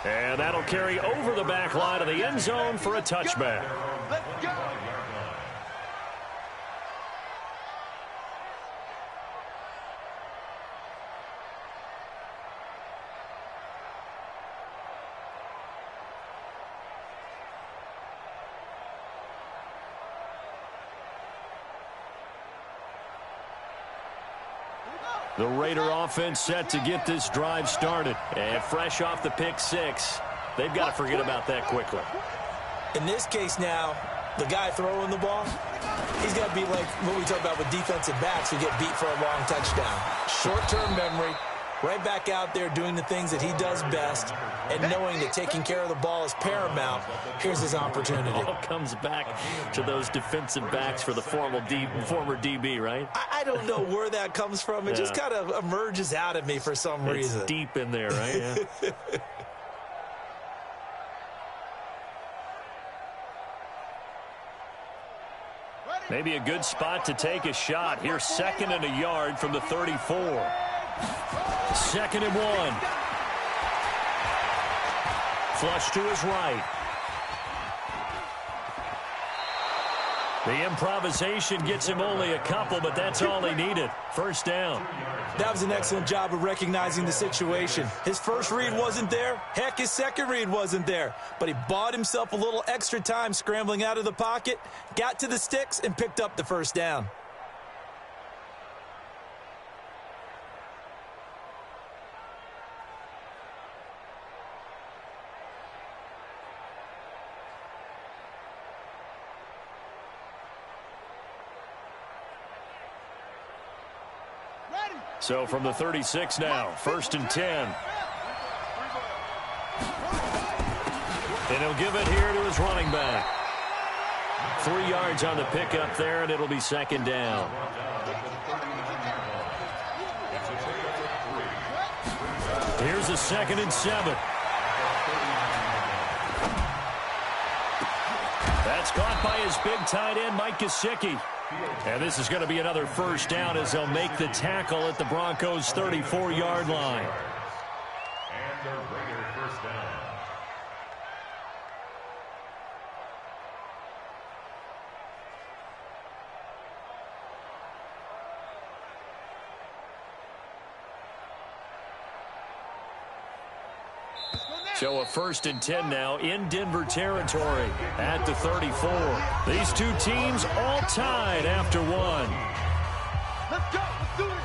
And that'll carry over the back line of the end zone for a touchback. Let's go. The Raider offense set to get this drive started. And fresh off the pick six, they've got to forget about that quickly. In this case now, the guy throwing the ball, he's got to be like what we talk about with defensive backs who get beat for a long touchdown. Short-term memory, right back out there doing the things that he does best, and knowing that taking care of the ball is paramount. Here's his opportunity. It all comes back to those defensive backs for the former DB, right? I don't know where that comes from. It just kind of emerges out of me for some reason. It's deep in there, right? Yeah. Maybe a good spot to take a shot. Here's 2nd and a yard from the 34. 2nd and 1. Flush to his right. The improvisation gets him only a couple, but that's all he needed. First down. That was an excellent job of recognizing the situation. His first read wasn't there. Heck, his second read wasn't there. But he bought himself a little extra time scrambling out of the pocket, got to the sticks, and picked up the first down. So from the 36 now, 1st and 10. And he'll give it here to his running back. 3 yards on the pickup there, and it'll be 2nd down. Here's a 2nd and 7. That's caught by his big tight end, Mike Gesicki. And this is going to be another first down as they'll make the tackle at the Broncos' 34-yard line. And the Raider first down. So a 1st and 10 now in Denver territory at the 34. These two teams all tied after one. Let's go. Let's do it.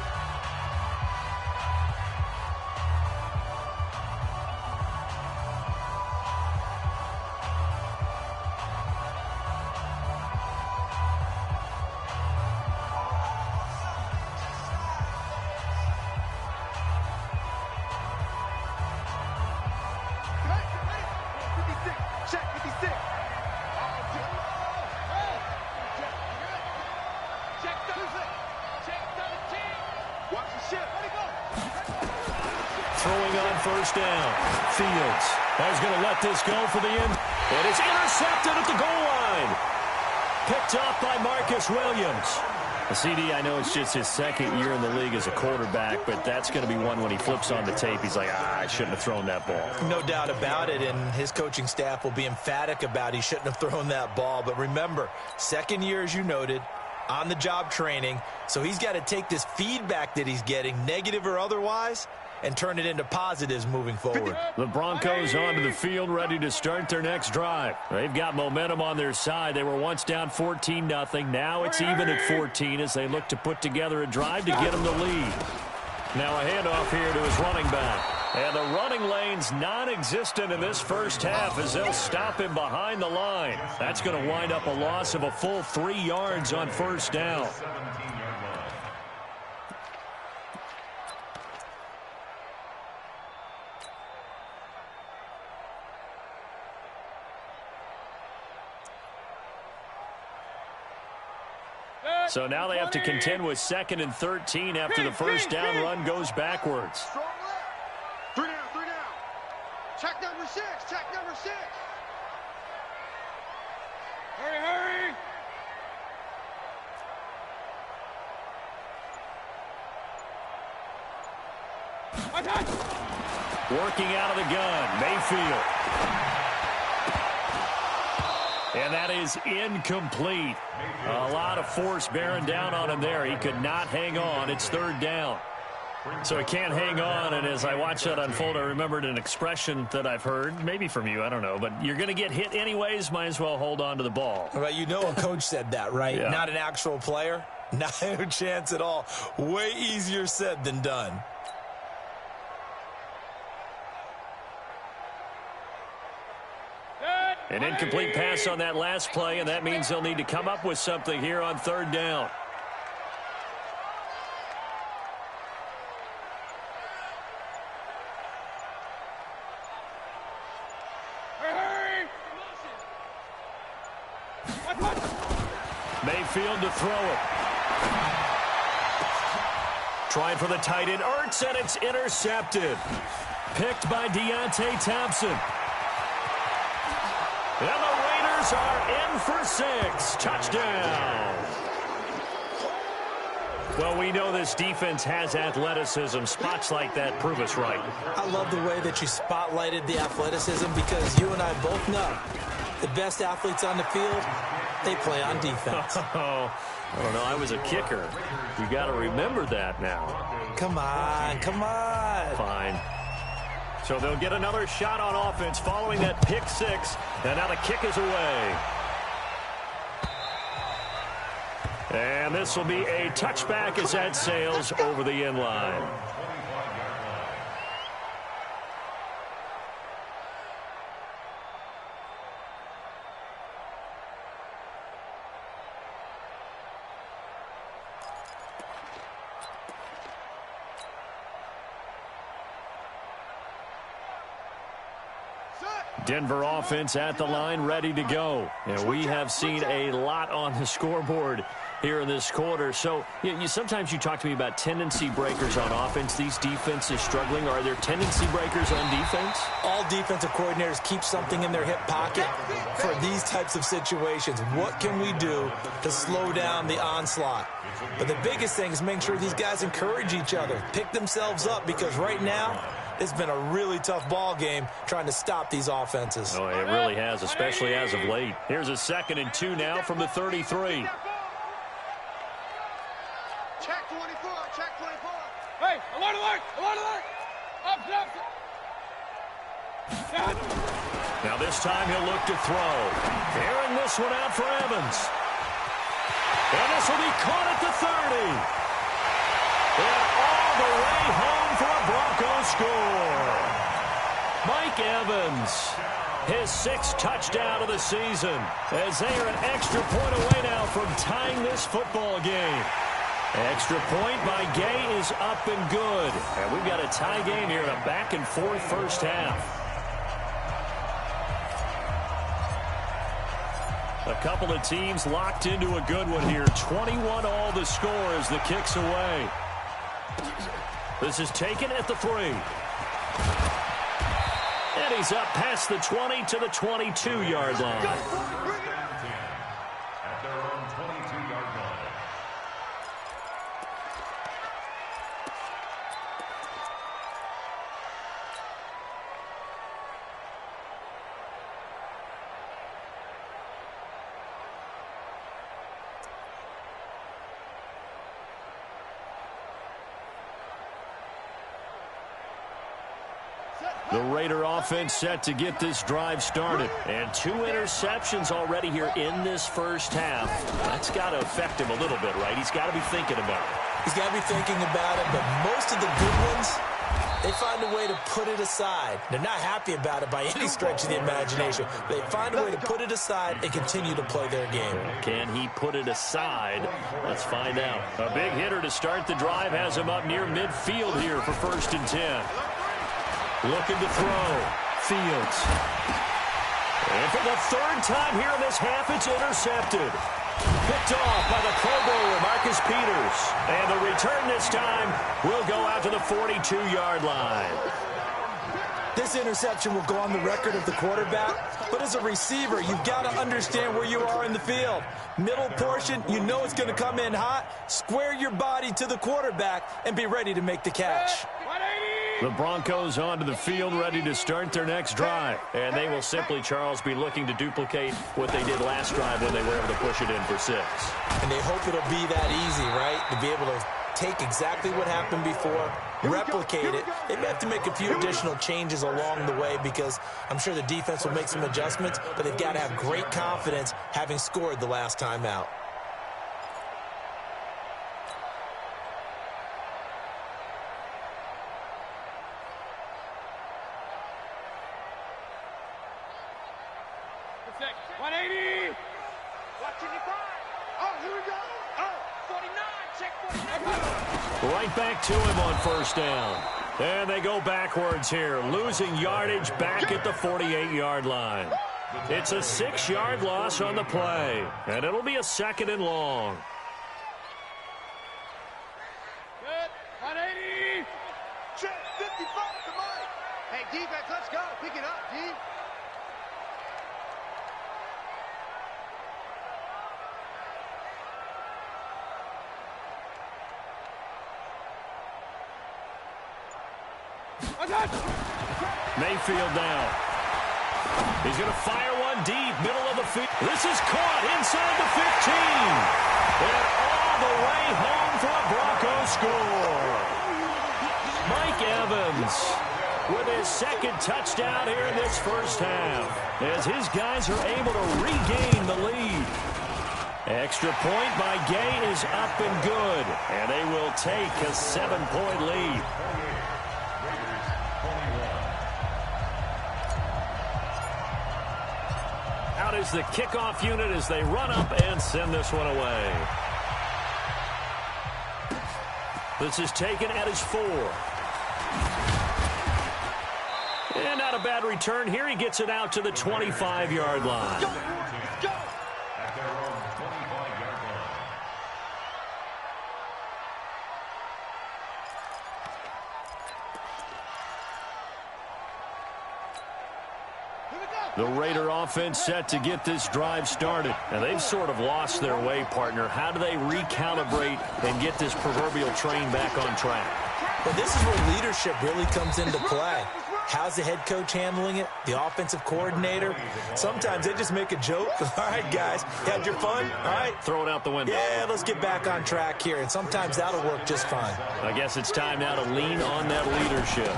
Throwing on first down. Fields is going to let this go for the end. It is intercepted at the goal line. Picked off by Marcus Williams. CD, I know it's just his 2nd year in the league as a quarterback, but that's going to be one when he flips on the tape. He's like, I shouldn't have thrown that ball. No doubt about it, and his coaching staff will be emphatic about he shouldn't have thrown that ball. But remember, 2nd year, as you noted, on-the-job training, so he's got to take this feedback that he's getting, negative or otherwise, and turn it into positives moving forward. The Broncos onto the field, ready to start their next drive. They've got momentum on their side. They were once down 14-0. Now it's even at 14 as they look to put together a drive to get them the lead. Now a handoff here to his running back. And the running lane's non-existent in this first half as they'll stop him behind the line. That's going to wind up a loss of a full 3 yards on first down. So now they have to contend with 2nd and 13 after the first down run goes backwards. 3 down, 3 down. Check number 6, check number 6. Hurry, hurry. Working out of the gun, Mayfield. And that is incomplete. A lot of force bearing down on him there. He could not hang on. It's third down. So he can't hang on, and as I watched that unfold, I remembered an expression that I've heard, maybe from you, I don't know, but you're going to get hit anyways, might as well hold on to the ball. Well, you know a coach said that, right? Yeah. Not an actual player. Not a chance at all. Way easier said than done. An incomplete pass on that last play, and that means they'll need to come up with something here on third down. Mayfield to throw it. Trying for the tight end, Ertz, and it's intercepted. Picked by Deontay Thompson. And the Raiders are in for 6. Touchdown. Well, we know this defense has athleticism. Spots like that prove us right. I love the way that you spotlighted the athleticism because you and I both know the best athletes on the field, they play on defense. Oh, I don't know. I was a kicker. You got to remember that now. Come on, come on. Fine. So they'll get another shot on offense following that pick 6. And now the kick is away. And this will be a touchback as that sails over the end line. Denver offense at the line, ready to go. And we have seen a lot on the scoreboard here in this quarter. So sometimes you talk to me about tendency breakers on offense. These defenses struggling. Are there tendency breakers on defense? All defensive coordinators keep something in their hip pocket for these types of situations. What can we do to slow down the onslaught? But the biggest thing is making sure these guys encourage each other, pick themselves up, because right now, it's been a really tough ball game trying to stop these offenses. Oh, it really has, especially as of late. Here's a 2nd and 2 now from the 33. Check 24, check 24. Hey, alert, alert, alert, alert. Up, up. Now this time he'll look to throw. Airing this one out for Evans. And this will be caught at the 30. And all the way home for a Broncos score. Mike Evans, his 6th touchdown of the season, as they are an extra point away now from tying this football game. Extra point by Gay is up and good. And we've got a tie game here in a back-and-forth first half. A couple of teams locked into a good one here. 21 all the score as the kick's away. This is taken at the 3. And he's up past the 20 to the 22-yard line. At their own 22-yard line. The Raider offense set to get this drive started. And 2 interceptions already here in this first half. That's got to affect him a little bit, right? He's got to be thinking about it. He's got to be thinking about it, but most of the good ones, they find a way to put it aside. They're not happy about it by any stretch of the imagination. They find a way to put it aside and continue to play their game. Can he put it aside? Let's find out. A big hitter to start the drive has him up near midfield here for 1st and 10. Looking to throw. Fields. And for the 3rd time here in this half, it's intercepted. Picked off by the Pro Bowler, Marcus Peters. And the return this time will go out to the 42-yard line. This interception will go on the record of the quarterback, but as a receiver, you've got to understand where you are in the field. Middle portion, you know it's going to come in hot. Square your body to the quarterback and be ready to make the catch. 180. The Broncos onto the field ready to start their next drive. And they will simply, Charles, be looking to duplicate what they did last drive when they were able to push it in for 6. And they hope it'll be that easy, right? To be able to take exactly what happened before, replicate it. They may have to make a few additional changes along the way because I'm sure the defense will make some adjustments, but they've got to have great confidence having scored the last time out. Six, 180. Watching it fly. Oh, here we go. Oh, 49. Check 49. Right back to him on first down. And they go backwards here, losing yardage back at the 48-yard line. It's a 6-yard loss on the play, and it'll be a 2nd and long. Good. 180. check 55. Come on. Hey, defense, let's go. Pick it up, D. Mayfield now. He's going to fire one deep, middle of the field. This is caught inside the 15. And all the way home for a Broncos score. Mike Evans with his 2nd touchdown here in this first half, as his guys are able to regain the lead. Extra point by Gay is up and good, and they will take a 7-point lead. Out is the kickoff unit as they run up and send this one away. This is taken at his 4. And not a bad return here. He gets it out to the 25-yard line. Go. At their own 25-yard line. The Raider offense set to get this drive started. And they've sort of lost their way, partner. How do they recalibrate and get this proverbial train back on track? But this is where leadership really comes into play. How's the head coach handling it? The offensive coordinator? Sometimes they just make a joke. All right, guys, you had your fun? All right. Throw it out the window. Yeah, let's get back on track here. And sometimes that'll work just fine. I guess it's time now to lean on that leadership.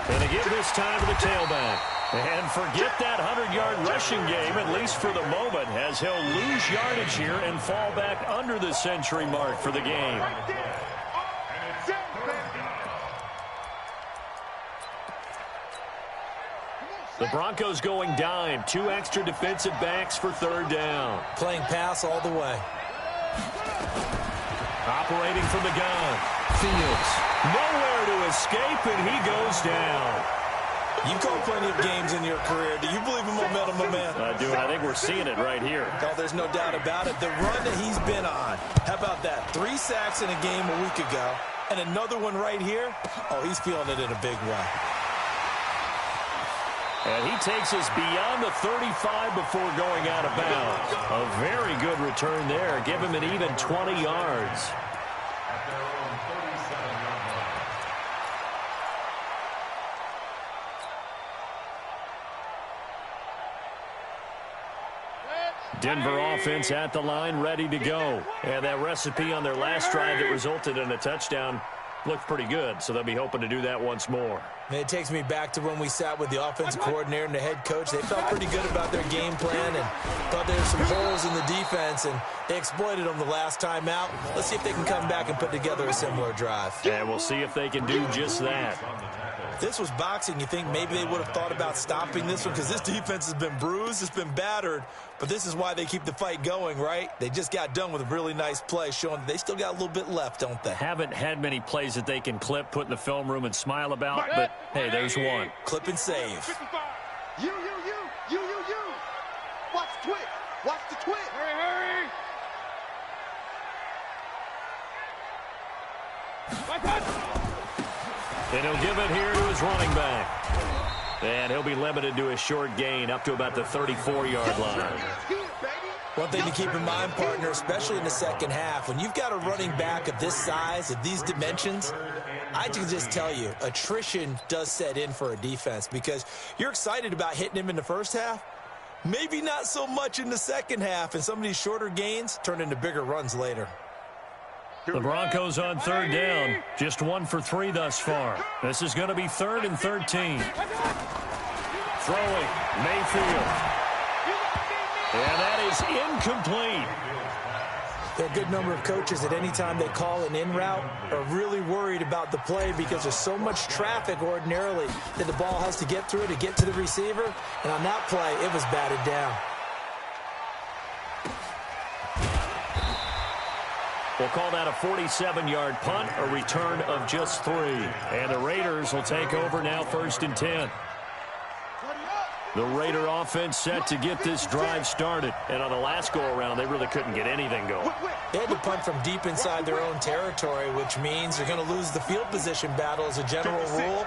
And to give this time to the tailback. And forget that 100-yard rushing game, at least for the moment, as he'll lose yardage here and fall back under the century mark for the game. The Broncos going dime. 2 extra defensive backs for 3rd down. Playing pass all the way. Operating from the gun. Fields. Nowhere to escape, and he goes down. You've called plenty of games in your career. Do you believe in momentum, my man? I do, and I think we're seeing it right here. Oh, there's no doubt about it. The run that he's been on. How about that? 3 sacks in a game a week ago, and another one right here. Oh, he's feeling it in a big way. And he takes us beyond the 35 before going out of bounds. A very good return there. Give him an even 20 yards. At their own 37-yard line. Denver offense at the line, ready to go. And that recipe on their last drive that resulted in a touchdown looked pretty good, so they'll be hoping to do that once more. It takes me back to when we sat with the offensive coordinator and the head coach. They felt pretty good about their game plan and thought there were some holes in the defense, and they exploited them the last time out. Let's see if they can come back and put together a similar drive. And we'll see if they can do just that. This was boxing. You think maybe they would have thought about stopping this one because this defense has been bruised, it's been battered, but this is why they keep the fight going, right? They just got done with a really nice play showing that they still got a little bit left, don't they? Haven't had many plays that they can clip, put in the film room, and smile about, but hey, there's one. Clip and save. You. Watch the twitch. Watch the twitch. Hurry. My touch. And he'll give it here to his running back. And he'll be limited to a short gain up to about the 34-yard line. One thing to keep in mind, partner, especially in the second half, when you've got a running back of this size, of these dimensions, I can just tell you, attrition does set in for a defense because you're excited about hitting him in the first half. Maybe not so much in the second half, and some of these shorter gains turn into bigger runs later. The Broncos on third down. Just 1 for 3 thus far. This is going to be 3rd and 13. Throwing, Mayfield. And that is incomplete. There are a good number of coaches at any time they call an in route are really worried about the play because there's so much traffic ordinarily that the ball has to get through to get to the receiver. And on that play, it was batted down. We'll call that a 47-yard punt, a return of just 3. And the Raiders will take over now 1st and 10. The Raider offense set to get this drive started. And on the last go-around, they really couldn't get anything going. They had to punt from deep inside their own territory, which means they're going to lose the field position battle as a general rule.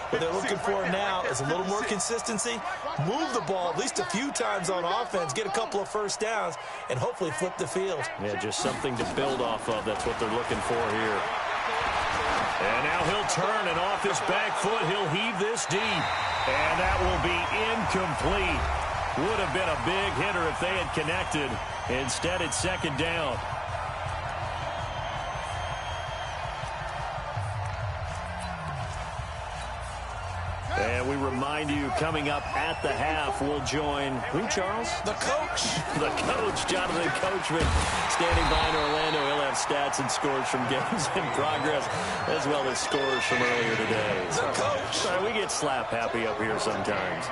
What they're looking for now is a little more consistency, move the ball at least a few times on offense, get a couple of first downs, and hopefully flip the field. Yeah, just something to build off of. That's what they're looking for here. And now he'll turn, and off his back foot, he'll heave this deep. And that will be incomplete. Would have been a big hitter if they had connected. Instead, it's 2nd down. And we remind you, coming up at the half, we'll join who, Charles? The coach. The coach, Jonathan Coachman, standing by in Orlando. He'll have stats and scores from games in progress, as well as scores from earlier today. The coach. Sorry, we get slap happy up here sometimes.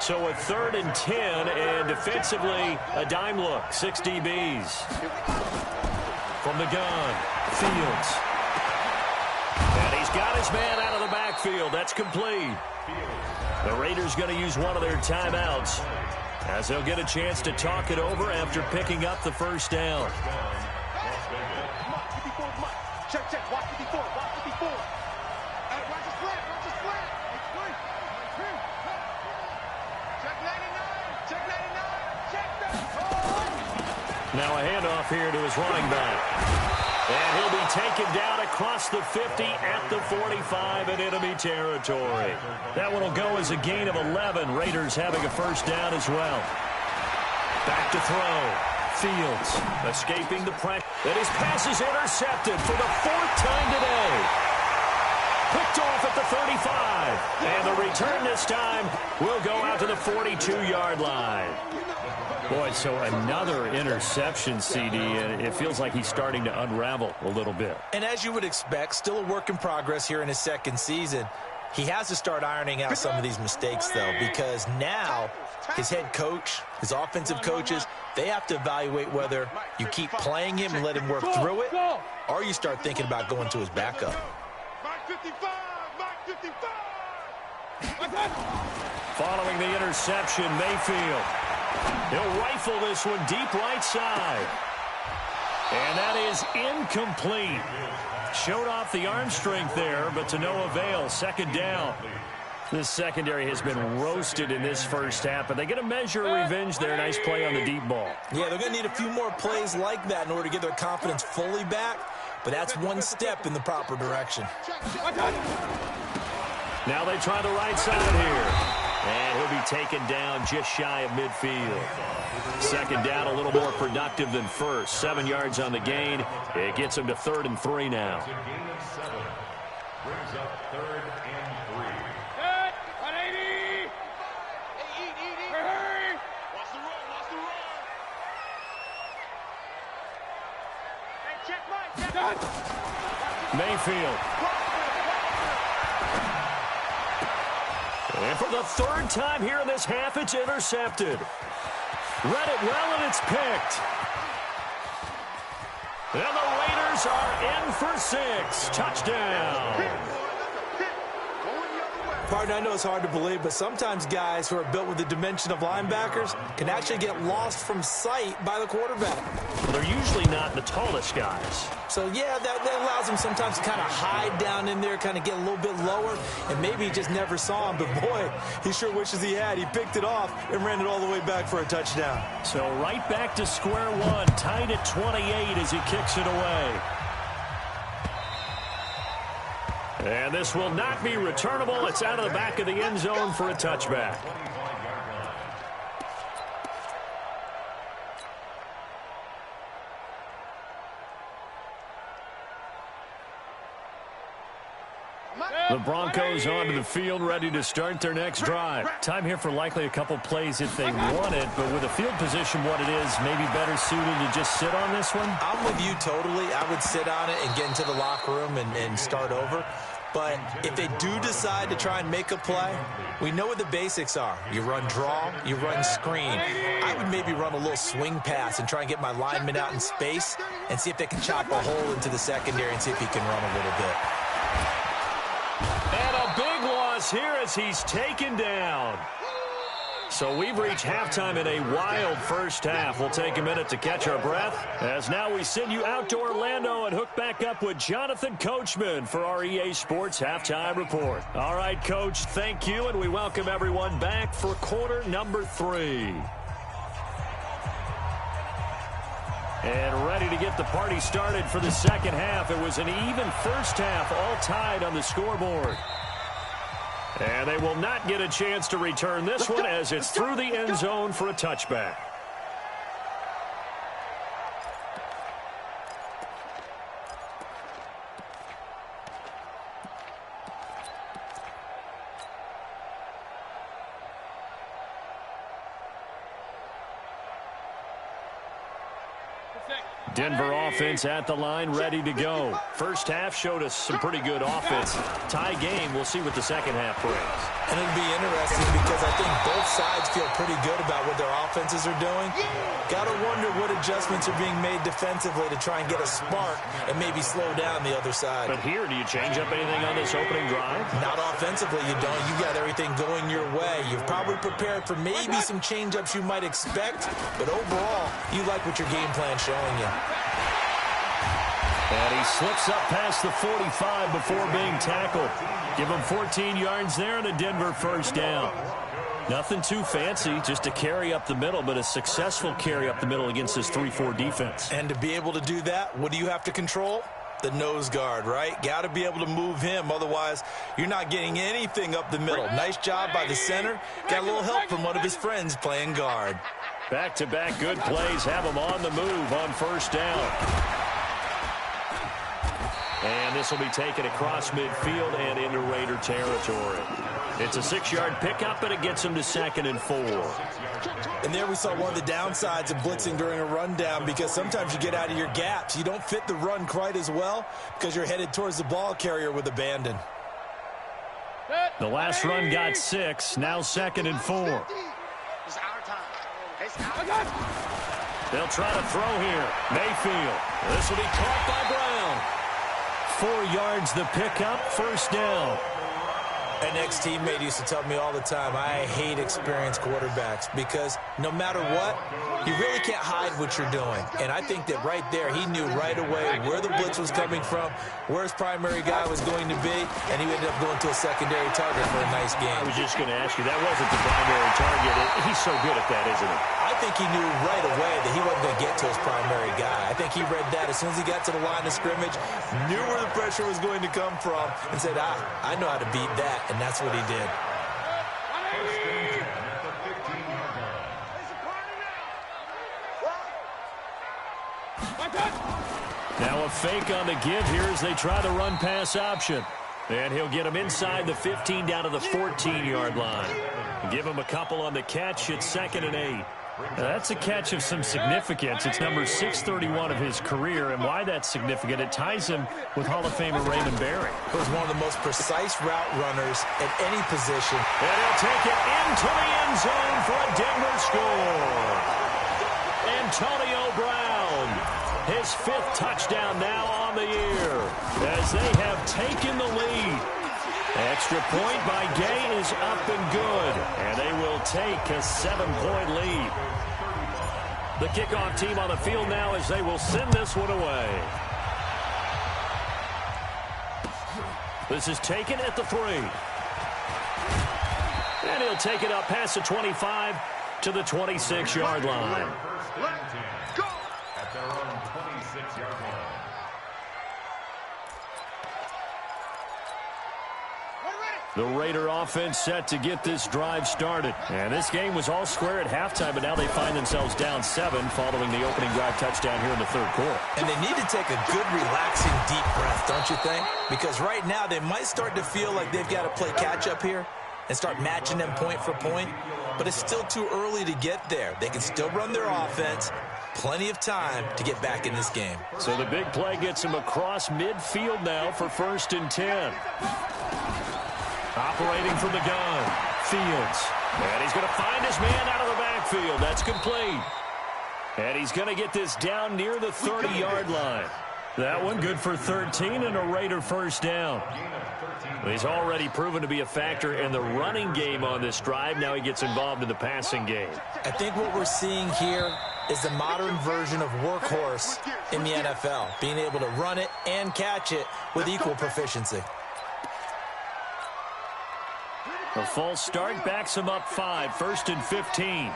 So a 3rd and 10, and defensively, a dime look, 6 DBs. From the gun, Fields. And he's got his man out of the backfield. That's complete. The Raiders going to use one of their timeouts as they'll get a chance to talk it over after picking up the first down. Check, check. Watch the before. Watch the before. Watch the slant. Watch the slant. Check 99. Check 99. Check that. Now a handoff here to his running back. And he'll be taken down across the 50 at the 45 in enemy territory. That one will go as a gain of 11. Raiders having a first down as well. Back to throw. Fields escaping the pressure. And his pass is intercepted for the 4th time today. Picked off at the 35. And the return this time will go out to the 42-yard line. Boy, so another interception, CD, and it feels like he's starting to unravel a little bit. And as you would expect, still a work in progress here in his 2nd season. He has to start ironing out some of these mistakes, though, because now his head coach, his offensive coaches, they have to evaluate whether you keep playing him and let him work through it, or you start thinking about going to his backup. Mark 55. Mark 55. Following the interception, Mayfield. He'll rifle this one deep right side. And that is incomplete. Showed off the arm strength there, but to no avail. 2nd down. This secondary has been roasted in this first half, but they get a measure of revenge there. Nice play on the deep ball. Yeah, they're going to need a few more plays like that in order to get their confidence fully back, but that's one step in the proper direction. Now they try the right side here. And he'll be taken down just shy of midfield. 2nd down, a little more productive than first. 7 yards on the gain. It gets him to 3rd and 3 now. Brings up 3rd and 3. Good. 180. Hurry. Watch the run. Watch the run. Hey, check Mike. Mayfield. And for the 3rd time here in this half, it's intercepted. Read it well, and it's picked. And the Raiders are in for 6. Touchdown. Partner, I know it's hard to believe, but sometimes guys who are built with the dimension of linebackers can actually get lost from sight by the quarterback. Well, they're usually not the tallest guys. So, yeah, that allows him sometimes to kind of hide down in there, kind of get a little bit lower, and maybe he just never saw him. But, boy, he sure wishes he had. He picked it off and ran it all the way back for a touchdown. So right back to square one, tied at 28 as he kicks it away. And this will not be returnable. It's out of the back of the end zone for a touchback. The Broncos onto the field, ready to start their next drive. Time here for likely a couple plays if they want it, but with the field position what it is, maybe better suited to just sit on this one? I'm with you totally. I would sit on it and get into the locker room and start over. But if they do decide to try and make a play, we know what the basics are. You run draw, you run screen. I would maybe run a little swing pass and try and get my lineman out in space and see if they can chop a hole into the secondary and see if he can run a little bit. And a big loss here as he's taken down. So we've reached halftime in a wild first half. We'll take a minute to catch our breath as now we send you out to Orlando and hook back up with Jonathan Coachman for our EA Sports Halftime Report. All right, Coach, thank you, and we welcome everyone back for quarter number 3. And ready to get the party started for the second half. It was an even first half, all tied on the scoreboard. And they will not get a chance to return this one as it's through the end zone for a touchback. Denver offense at the line, ready to go. First half showed us some pretty good offense. Tie game, we'll see what the second half brings. And it'll be interesting because I think both sides feel pretty good about what their offenses are doing. Got to wonder what adjustments are being made defensively to try and get a spark and maybe slow down the other side. But here, do you change up anything on this opening drive? Not offensively, you don't. You got everything going your way. You've probably prepared for maybe some change-ups you might expect, but overall, you like what your game plan's showing you. And he slips up past the 45 before being tackled. Give him 14 yards there and a Denver first down. Nothing too fancy, just a carry up the middle, but a successful carry up the middle against this 3-4 defense. And to be able to do that, what do you have to control? The nose guard, right? Got to be able to move him. Otherwise, you're not getting anything up the middle. Nice job by the center. Got a little help from one of his friends playing guard. Back-to-back good plays have him on the move on first down. And this will be taken across midfield and into Raider territory. It's a 6-yard pickup, but it gets him to 2nd and 4. And there we saw one of the downsides of blitzing during a rundown, because sometimes you get out of your gaps. You don't fit the run quite as well because you're headed towards the ball carrier with abandon. The last run got 6, now 2nd and 4. They'll try to throw here. Mayfield. This will be caught by Brown. 4 yards the pickup, first down. An ex-teammate used to tell me all the time, I hate experienced quarterbacks because no matter what, you really can't hide what you're doing. And I think that right there, he knew right away where the blitz was coming from, where his primary guy was going to be, and he ended up going to a secondary target for a nice game. I was just going to ask you, that wasn't the primary target. He's so good at that, isn't he? I think he knew right away that he wasn't going to get to his primary guy. I think he read that as soon as he got to the line of scrimmage, knew where the pressure was going to come from, and said, I know how to beat that, and that's what he did. Now a fake on the give here as they try the run-pass option. And he'll get him inside the 15 down to the 14-yard line. Give him a couple on the catch. It's 2nd and 8. That's a catch of some significance. It's number 631 of his career, and why that's significant, it ties him with Hall of Famer Raymond Barry. He was one of the most precise route runners at any position. And he'll take it into the end zone for a Denver score. Antonio Brown, his 5th touchdown now on the year, as they have taken the lead. Extra point by Gay is up and good, and they will take a 7-point lead. The kickoff team on the field now as they will send this one away. This is taken at the 3. And he'll take it up past the 25 to the 26-yard line. Let's go! At their own 26-yard line. The Raider offense set to get this drive started. And this game was all square at halftime, but now they find themselves down 7 following the opening drive touchdown here in the third quarter. And they need to take a good, relaxing, deep breath, don't you think? Because right now they might start to feel like they've got to play catch-up here and start matching them point for point. But it's still too early to get there. They can still run their offense. Plenty of time to get back in this game. So the big play gets him across midfield now for 1st and 10. Operating from the gun, Fields. And he's going to find his man out of the backfield. That's complete. And he's going to get this down near the 30-yard line. That one good for 13 and a Raider first down. He's already proven to be a factor in the running game on this drive. Now he gets involved in the passing game. I think what we're seeing here is the modern version of workhorse in the NFL, being able to run it and catch it with equal proficiency. A false start backs him up 5, 1st and 15.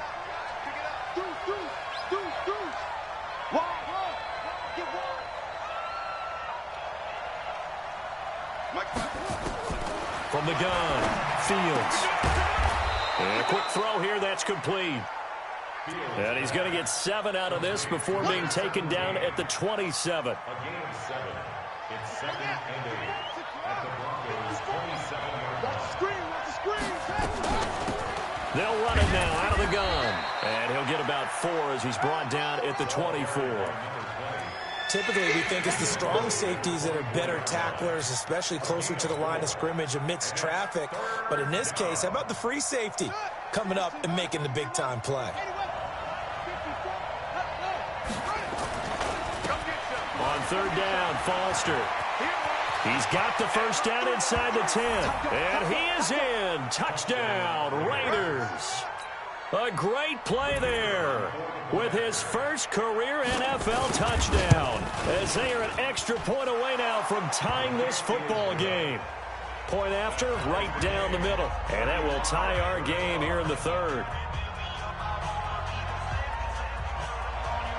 From the gun, Fields. And a quick throw here, that's complete. And he's going to get 7 out of this before being taken down at the 27. A gain of 7. It's 2nd and 8 at the Broncos' 27-yard line. They'll run it now out of the gun. And he'll get about 4 as he's brought down at the 24. Typically, we think it's the strong safeties that are better tacklers, especially closer to the line of scrimmage amidst traffic. But in this case, how about the free safety coming up and making the big-time play? On 3rd down, Foster. He's got the first down inside the 10. And he is in. Touchdown, Raiders. A great play there with his first career NFL touchdown, as they are an extra point away now from tying this football game. Point after, right down the middle. And that will tie our game here in the 3rd.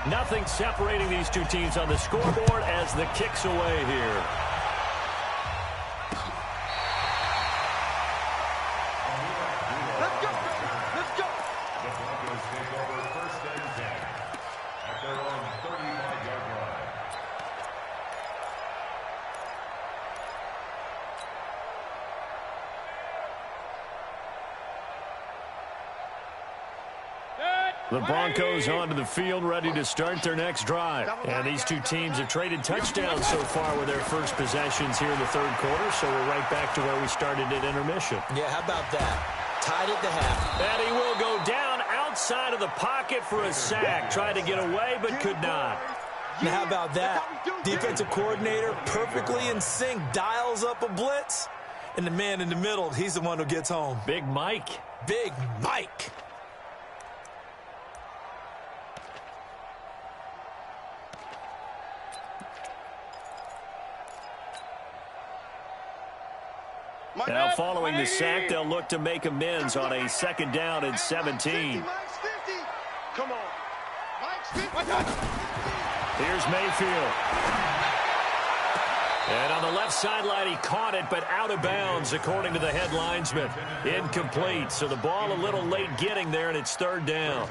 Nothing separating these two teams on the scoreboard as the kick's away here. The Broncos onto the field, ready to start their next drive. And these two teams have traded touchdowns so far with their first possessions here in the 3rd quarter, so we're right back to where we started at intermission. Yeah, how about that? Tied at the half. And he will go down outside of the pocket for a sack. Tried to get away, but could not. Now, how about that? Defensive coordinator perfectly in sync, dials up a blitz. And the man in the middle, he's the one who gets home. Big Mike. Big Mike. Now following the sack, they'll look to make amends on a 2nd down and 17. Come on. Here's Mayfield. And on the left sideline, he caught it, but out of bounds, according to the head linesman. Incomplete, so the ball a little late getting there, and it's 3rd down.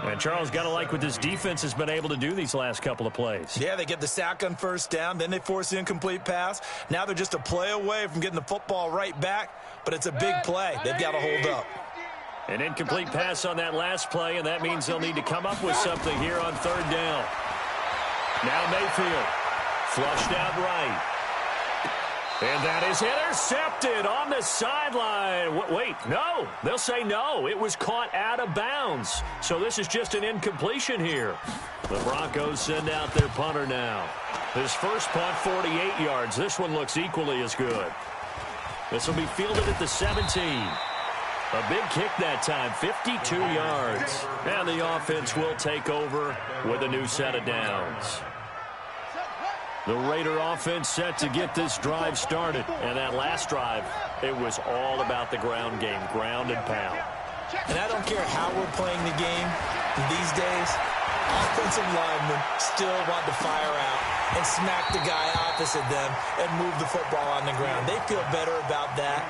And Charles, got to like what this defense has been able to do these last couple of plays. Yeah, they get the sack on 1st down, then they force the incomplete pass. Now they're just a play away from getting the football right back, but it's a big play. They've got to hold up. An incomplete pass on that last play, and that means they'll need to come up with something here on 3rd down. Now Mayfield. Flushed out right. And that is intercepted on the sideline. Wait, no. They'll say no. It was caught out of bounds. So this is just an incompletion here. The Broncos send out their punter now. His first punt, 48 yards. This one looks equally as good. This will be fielded at the 17. A big kick that time, 52 yards. And the offense will take over with a new set of downs. The Raider offense set to get this drive started. And that last drive, it was all about the ground game, ground and pound. And I don't care how we're playing the game these days, offensive linemen still want to fire out and smack the guy opposite them and move the football on the ground. They feel better about that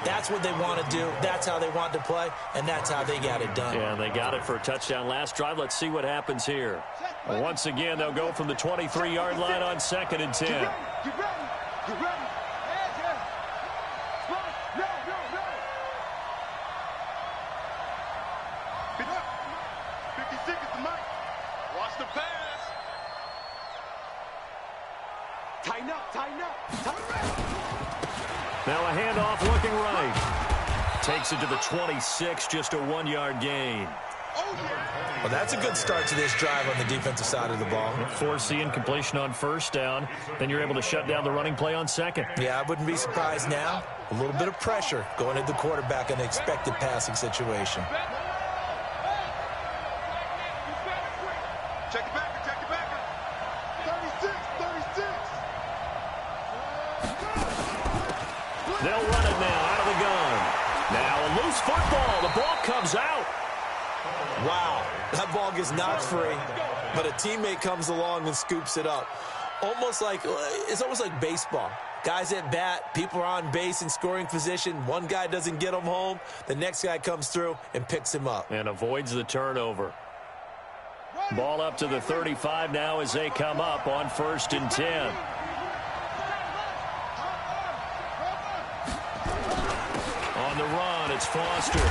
That's what they want to do. That's how they want to play, and that's how they got it done. Yeah, they got it for a touchdown last drive. Let's see what happens here. Once again, they'll go from the 23-yard line on 2nd and 10. Get ready. Get ready. No. 56 is the mic. Watch the pass. Tighten up. Now a handoff looking right. Takes it to the 26, just a 1-yard gain. Well, that's a good start to this drive on the defensive side of the ball. Force the incompletion on 1st down. Then you're able to shut down the running play on 2nd. Yeah, I wouldn't be surprised now. A little bit of pressure going at the quarterback in the expected passing situation. Check it back. 36. They'll run it now out of the gun. Now a loose football. The ball comes out. Wow, that ball gets knocked free, but a teammate comes along and scoops it up. It's almost like baseball. Guys at bat, people are on base in scoring position. One guy doesn't get him home. The next guy comes through and picks him up. And avoids the turnover. Ball up to the 35 now as they come up on 1st and 10. On the run, it's Foster.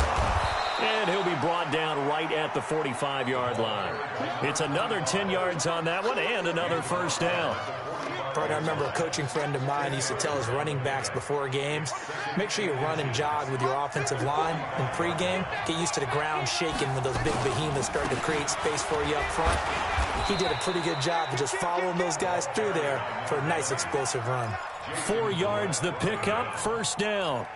And he'll be brought down right at the 45-yard line. It's another 10 yards on that one and another 1st down. I remember a coaching friend of mine used to tell his running backs before games, make sure you run and jog with your offensive line in pregame. Get used to the ground shaking when those big behemoths start to create space for you up front. He did a pretty good job of just following those guys through there for a nice explosive run. 4 yards the pickup, 1st down.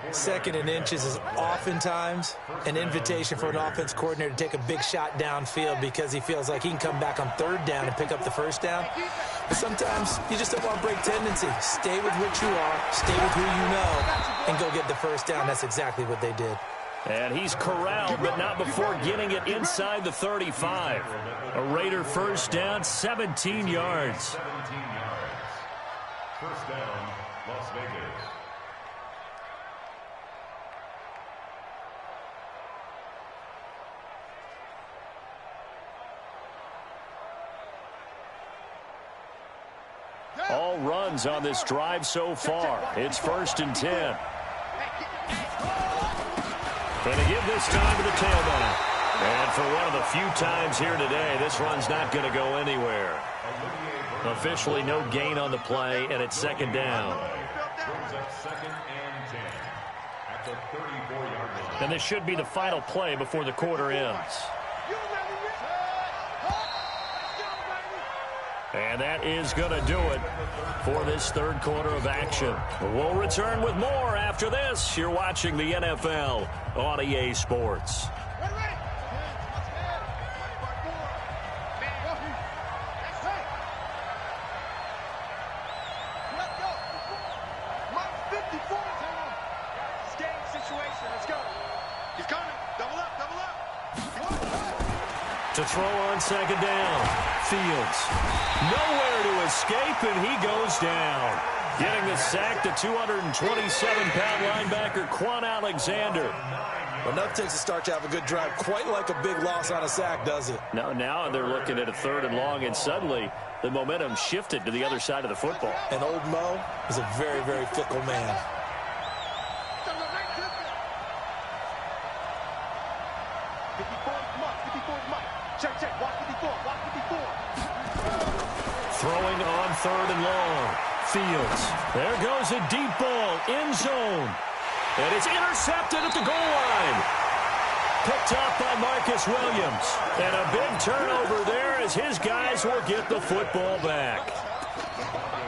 2nd and inches is oftentimes an invitation for an offense coordinator to take a big shot downfield because he feels like he can come back on 3rd down and pick up the 1st down. But sometimes you just don't want to break tendency. Stay with what you are, stay with who you know, and go get the 1st down. That's exactly what they did. And he's corralled, but not before getting it inside the 35. A Raider 1st down, 17 yards. 1st down, Las Vegas. All runs on this drive so far. It's 1st and 10. And they give this time to the tailback. And for one of the few times here today, this run's not going to go anywhere. Officially no gain on the play, and it's 2nd down. And this should be the final play before the quarter ends. And that is going to do it for this 3rd quarter of action. We'll return with more after this. You're watching the NFL on EA Sports. To throw on 2nd down. Fields. Nowhere to escape, and he goes down. Getting the sack, the 227-pound linebacker, Quan Alexander. Well, nothing takes a start to have a good drive. Quite like a big loss on a sack, does it? Now they're looking at a 3rd and long, and suddenly the momentum shifted to the other side of the football. And old Mo is a very, very fickle man. Check. Watch 54. Throwing on 3rd and long. Fields. There goes a deep ball. End zone. And it's intercepted at the goal line. Picked up by Marcus Williams. And a big turnover there as his guys will get the football back.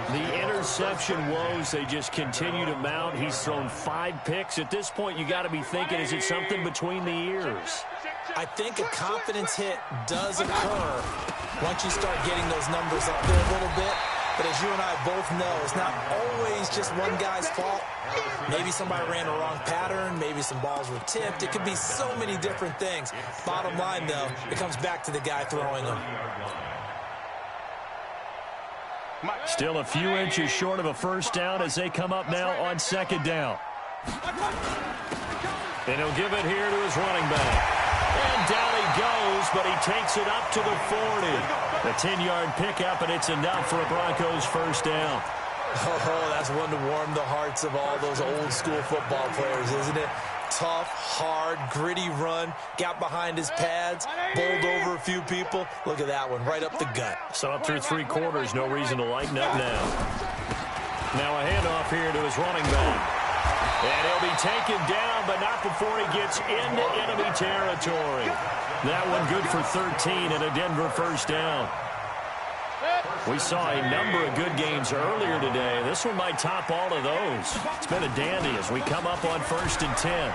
The interception woes, they just continue to mount. He's thrown 5 picks. At this point, you got to be thinking, is it something between the ears? I think a confidence hit does occur once you start getting those numbers up there a little bit. But as you and I both know, it's not always just one guy's fault. Maybe somebody ran a wrong pattern. Maybe some balls were tipped. It could be so many different things. Bottom line, though, it comes back to the guy throwing them. Still a few inches short of a 1st down as they come up now on 2nd down. And he'll give it here to his running back. And down he goes, but he takes it up to the 40. A 10-yard pickup, and it's enough for a Broncos first down. Oh, that's one to warm the hearts of all those old-school football players, isn't it? Tough, hard, gritty run, got behind his pads, bowled over a few people. Look at that one, right up the gut. So up through 3 quarters, no reason to lighten up now. Now a handoff here to his running back. And he'll be taken down, but not before he gets into enemy territory. That one good for 13 and a Denver first down. We saw a number of good games earlier today. This one might top all of those. It's been a dandy as we come up on 1st and 10.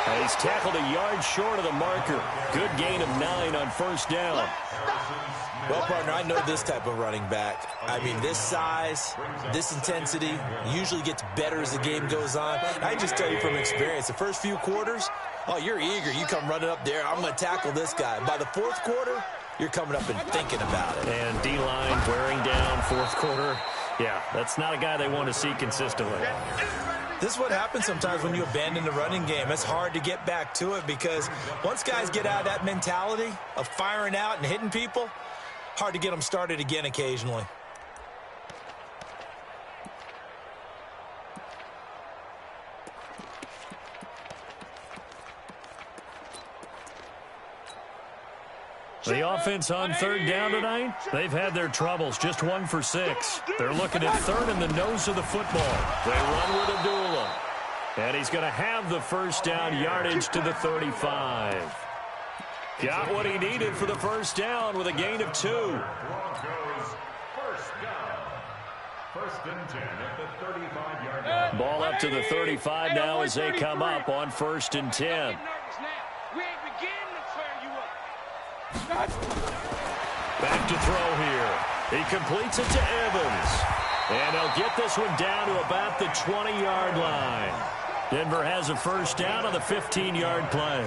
And he's tackled a yard short of the marker. Good gain of 9 on first down. Well, partner, I know this type of running back. I mean, this size, this intensity usually gets better as the game goes on. I can just tell you from experience, the first few quarters, oh, you're eager. You come running up there, I'm going to tackle this guy. By the 4th quarter, you're coming up and thinking about it. And D-line wearing down 4th quarter. Yeah, that's not a guy they want to see consistently. This is what happens sometimes when you abandon the running game. It's hard to get back to it because once guys get out of that mentality of firing out and hitting people, hard to get them started again occasionally. The offense on 3rd down tonight, they've had their troubles, just 1 for 6. They're looking at 3rd in the nose of the football. They run with Abdullah. And he's going to have the first down yardage to the 35. Got what he needed for the first down with a gain of 2. Broncos first down. 1st and 10 at the 35-yard line. Ball up to the 35 now as they come up on 1st and 10. Back to throw here. He completes it to Evans. And he'll get this one down to about the 20-yard line. Denver has a first down on the 15-yard play.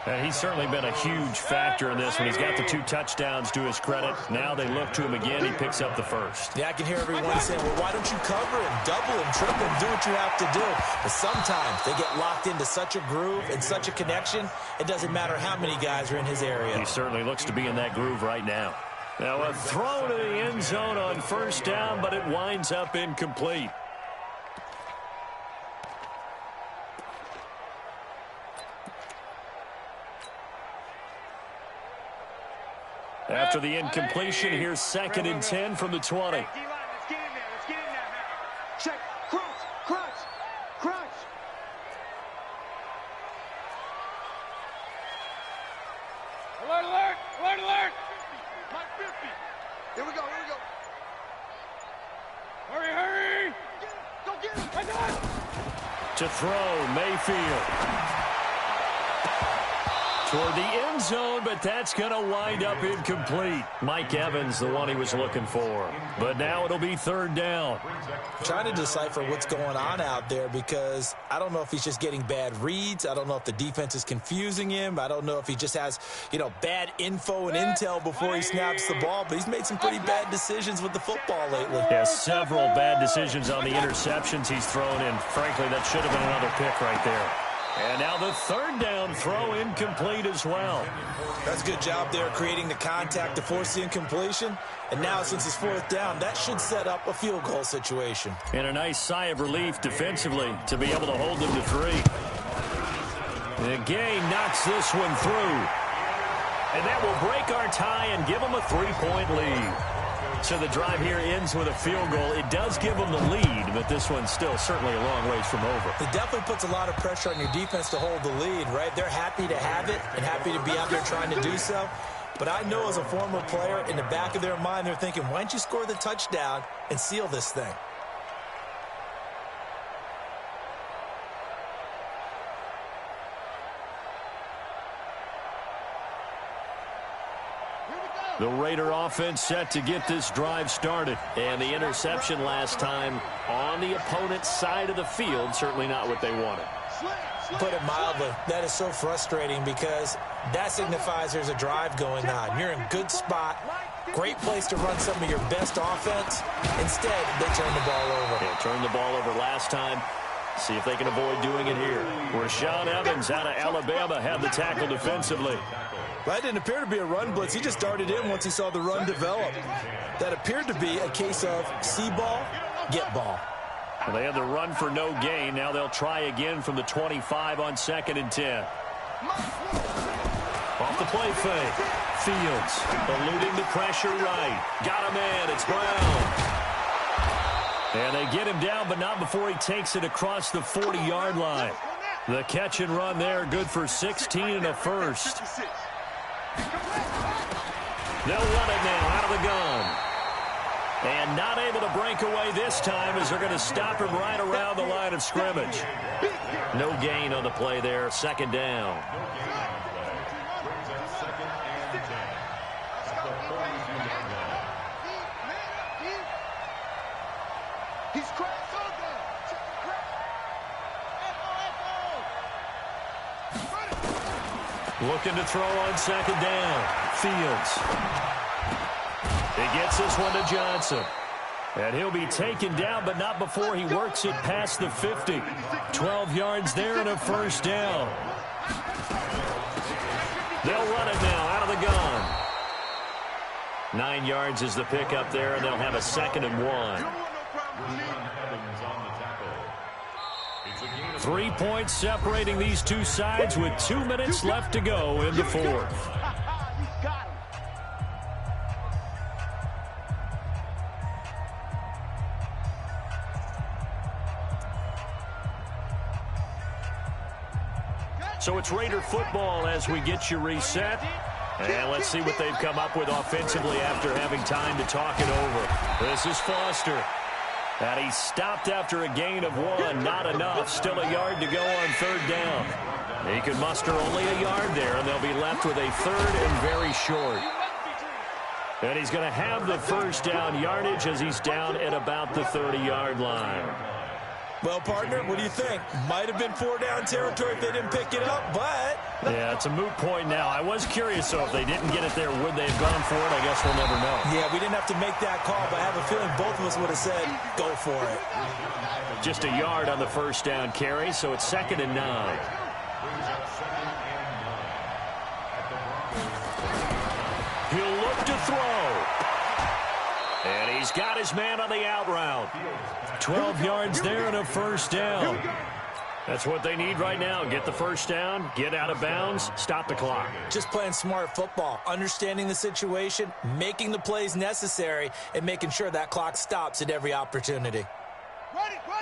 And he's certainly been a huge factor in this one. He's got the 2 touchdowns to his credit. Now they look to him again. He picks up the first. Yeah, I can hear everyone saying, well, why don't you cover him, double him, triple him, do what you have to do. But sometimes they get locked into such a groove and such a connection, it doesn't matter how many guys are in his area. He certainly looks to be in that groove right now. Now a throw to the end zone on first down, but it winds up incomplete. After the incompletion, here's 2nd and 10 from the 20. Let's get in there. Let's get in there now. Check. Crunch. Crunch. Crunch. Alert, alert, alert, alert. Mike 50. Here we go. Here we go. Hurry, hurry. Go get him. Right on. To throw, Mayfield. Toward the end zone, but that's going to wind up incomplete. Mike Evans, the one he was looking for. But now it'll be 3rd down. Trying to decipher what's going on out there because I don't know if he's just getting bad reads. I don't know if the defense is confusing him. I don't know if he just has, bad info and intel before he snaps the ball. But he's made some pretty bad decisions with the football lately. Yeah, several bad decisions on the interceptions he's thrown in. Frankly, that should have been another pick right there. And now the 3rd down throw incomplete as well. That's a good job there creating the contact to force the incompletion. And now since it's 4th down, that should set up a field goal situation. And a nice sigh of relief defensively to be able to hold them to 3. And Gay knocks this one through. And that will break our tie and give them a 3-point lead. So the drive here ends with a field goal. It does give them the lead, but this one's still certainly a long ways from over. It definitely puts a lot of pressure on your defense to hold the lead, right? They're happy to have it and happy to be out there trying to do so. But I know as a former player, in the back of their mind, they're thinking, why don't you score the touchdown and seal this thing? The Raider offense set to get this drive started. And the interception last time on the opponent's side of the field, certainly not what they wanted. Put it mildly, that is so frustrating because that signifies there's a drive going on. You're in good spot. Great place to run some of your best offense. Instead, they turn the ball over. Yeah, turned the ball over last time. See if they can avoid doing it here. Rashaan Evans out of Alabama had the tackle defensively. That didn't appear to be a run blitz. He just darted in once he saw the run develop. That appeared to be a case of see ball, get ball. Well, they had the run for no gain. Now they'll try again from the 25 on 2nd and 10. Off the play fake. Fields eluding the pressure right. Got a man. It's Brown. And they get him down, but not before he takes it across the 40-yard line. The catch and run there, good for 16 and a first. They'll run it now out of the gun. And not able to break away this time as they're going to stop him right around the line of scrimmage. No gain on the play there, 2nd down. Looking to throw on 2nd down. Fields. He gets this one to Johnson. And he'll be taken down, but not before he works it past the 50. 12 yards there and a first down. They'll run it now out of the gun. 9 yards is the pickup there, and they'll have a 2nd and 1. 3 points separating these two sides with 2 minutes left to go in the fourth. So it's Raider football as we get you reset. And let's see what they've come up with offensively after having time to talk it over. This is Foster. And he stopped after a gain of 1. Not enough. Still a yard to go on 3rd down. He could muster only a yard there, and they'll be left with a 3rd and very short. And he's going to have the first down yardage as he's down at about the 30-yard line. Well, partner, what do you think? Might have been 4-down territory if they didn't pick it up, but... Yeah, it's a moot point now. I was curious, so if they didn't get it there, would they have gone for it? I guess we'll never know. Yeah, we didn't have to make that call, but I have a feeling both of us would have said, go for it. Just a yard on the first down carry, so it's 2nd and 9. He'll look to throw. And he's got his man on the out route. 12 yards there and a first down. That's what they need right now. Get the first down, get out of bounds, stop the clock. Just playing smart football, understanding the situation, making the plays necessary, and making sure that clock stops at every opportunity.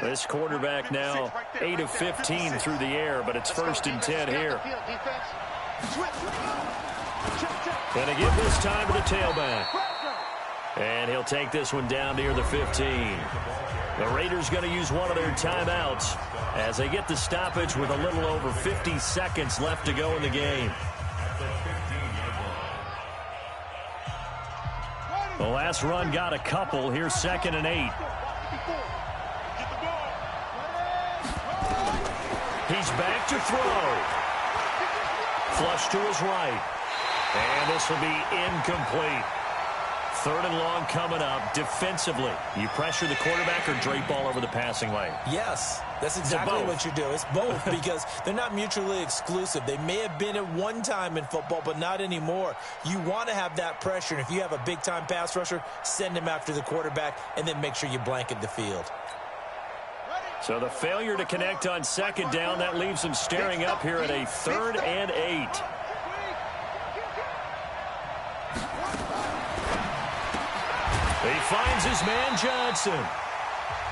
This quarterback now 8 of 15 through the air, but it's 1st and 10 here. And again this time to the tailback. And he'll take this one down near the 15. The Raiders going to use one of their timeouts as they get the stoppage with a little over 50 seconds left to go in the game. The last run got a couple. Here's 2nd and 8. He's back to throw. Flush to his right. And this will be incomplete. 3rd and long coming up. Defensively, you pressure the quarterback or drape all over the passing lane? Yes, that's exactly what you do. It's both because they're not mutually exclusive. They may have been at one time in football, but not anymore. You want to have that pressure, and if you have a big-time pass rusher, send him after the quarterback, and then make sure you blanket the field. So the failure to connect on 2nd down, that leaves them staring up here at a 3rd and 8. He finds his man Johnson.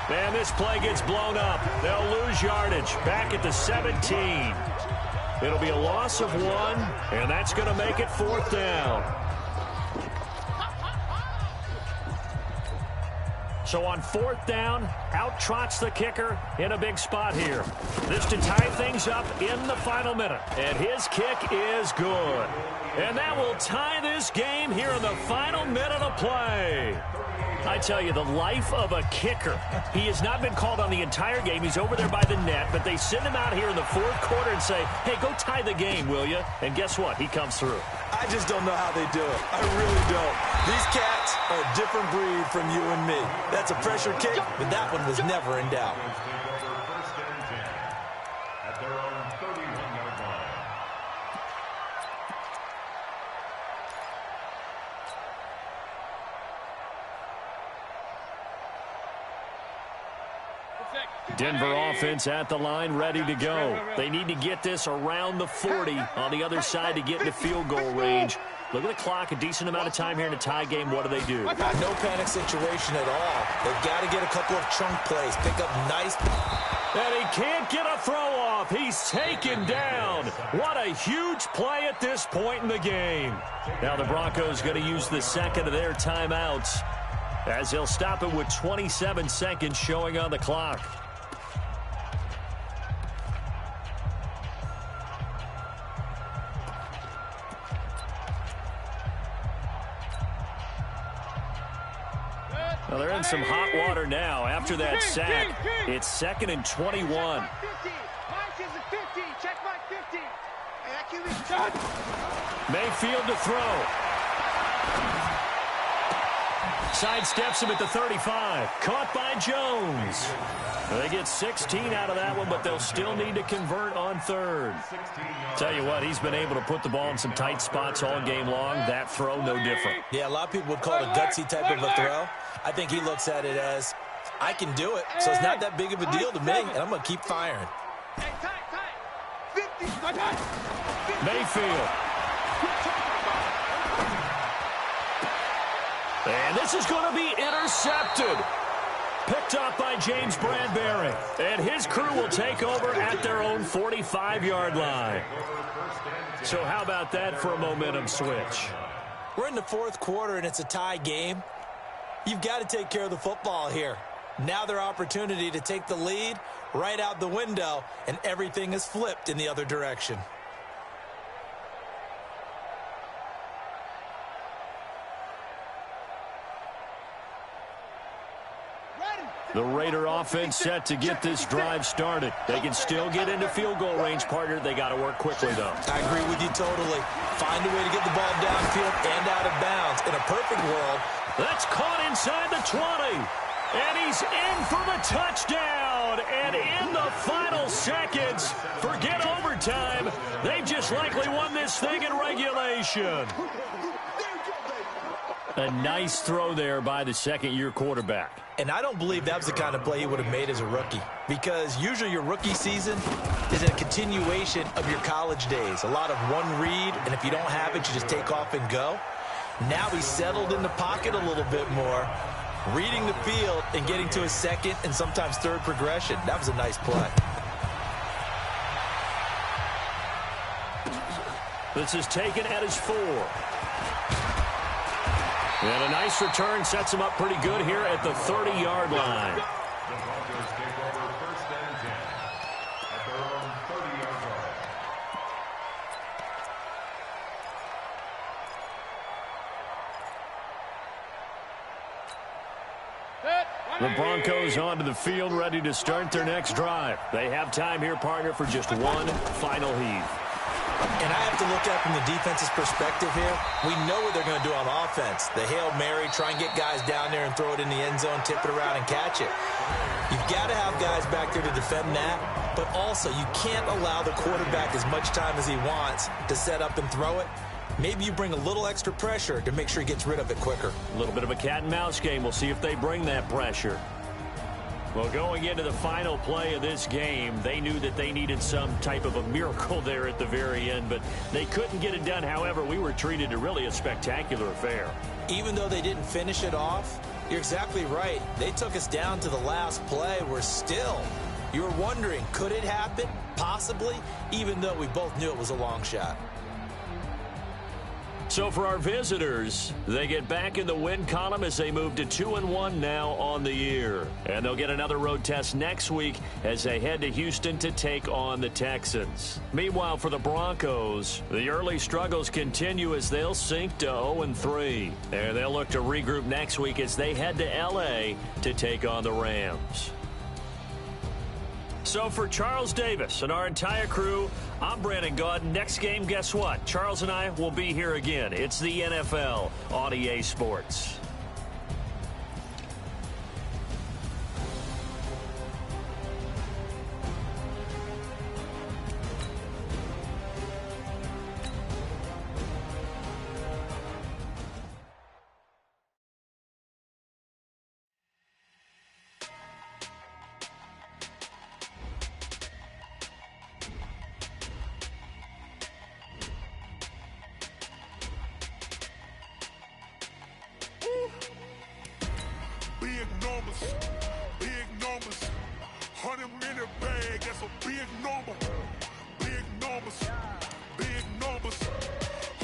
And this play gets blown up. They'll lose yardage back at the 17. It'll be a loss of 1, and that's going to make it 4th down. So on 4th down, out trots the kicker in a big spot here. This to tie things up in the final minute. And his kick is good. And that will tie this game here in the final minute of play. I tell you, the life of a kicker. He has not been called on the entire game. He's over there by the net, but they send him out here in the fourth quarter and say, hey, go tie the game, will you? And guess what? He comes through. I just don't know how they do it. I really don't. These cats are a different breed from you and me. That's a pressure kick, but that one was never in doubt. First and 10 at their own 31-yard line. Denver offense at the line, ready to go. They need to get this around the 40 on the other side to get into field goal range. Look at the clock, a decent amount of time here in a tie game. What do? No panic situation at all. They've got to get a couple of chunk plays, pick up nice. And he can't get a throw off. He's taken down. What a huge play at this point in the game. Now the Broncos going to use the second of their timeouts as they'll stop it with 27 seconds showing on the clock. Well, they're in some hot water now after that sack. It's 2nd and 21. Mike is a 50. Check Mike 50. And that QB. Mayfield to throw. Sidesteps him at the 35. Caught by Jones. They get 16 out of that one, but they'll still need to convert on third. Tell you what, he's been able to put the ball in some tight spots all game long. That throw, no different. Yeah, a lot of people would call it a gutsy type of a throw. I think he looks at it as, I can do it, so it's not that big of a deal to me, and I'm going to keep firing. Hey, time. 50. Mayfield. And this is going to be intercepted. Picked up by James Bradbury. And his crew will take over at their own 45-yard line. So how about that for a momentum switch? We're in the fourth quarter, and it's a tie game. You've got to take care of the football here. Now their opportunity to take the lead right out the window, and everything is flipped in the other direction. The Raider offense set to get this drive started. They can still get into field goal range, partner. They got to work quickly, though. I agree with you totally. Find a way to get the ball downfield and out of bounds. In a perfect world. That's caught inside the 20. And he's in for the touchdown. And in the final seconds, forget overtime. They've just likely won this thing in regulation. A nice throw there by the second-year quarterback. And I don't believe that was the kind of play he would have made as a rookie. Because usually your rookie season is a continuation of your college days. A lot of one read, and if you don't have it, you just take off and go. Now he's settled in the pocket a little bit more, reading the field and getting to his second and sometimes third progression. That was a nice play. This is taken at his 4. And a nice return sets him up pretty good here at the 30-yard line. The Broncos take over first and 10 at their own 30-yard line. The Broncos onto the field, ready to start their next drive. They have time here, partner, for just one final heave. And I have to look at it from the defense's perspective here. We know what they're going to do on offense. The Hail Mary, try and get guys down there and throw it in the end zone, tip it around and catch it. You've got to have guys back there to defend that, but also you can't allow the quarterback as much time as he wants to set up and throw it. Maybe you bring a little extra pressure to make sure he gets rid of it quicker. A little bit of a cat and mouse game. We'll see if they bring that pressure. Well, going into the final play of this game, they knew that they needed some type of a miracle there at the very end, but they couldn't get it done. However, we were treated to really a spectacular affair. Even though they didn't finish it off, you're exactly right. They took us down to the last play. We're still, you were wondering, could it happen? Possibly, even though we both knew it was a long shot. So for our visitors, they get back in the win column as they move to 2-1 now on the year. And they'll get another road test next week as they head to Houston to take on the Texans. Meanwhile, for the Broncos, the early struggles continue as they'll sink to 0-3. And they'll look to regroup next week as they head to L.A. to take on the Rams. So for Charles Davis and our entire crew, I'm Brandon Gaud. Next game, guess what? Charles and I will be here again. It's the NFL on EA Sports. Big numbers, 100-minute bag, that's a big number. Big numbers,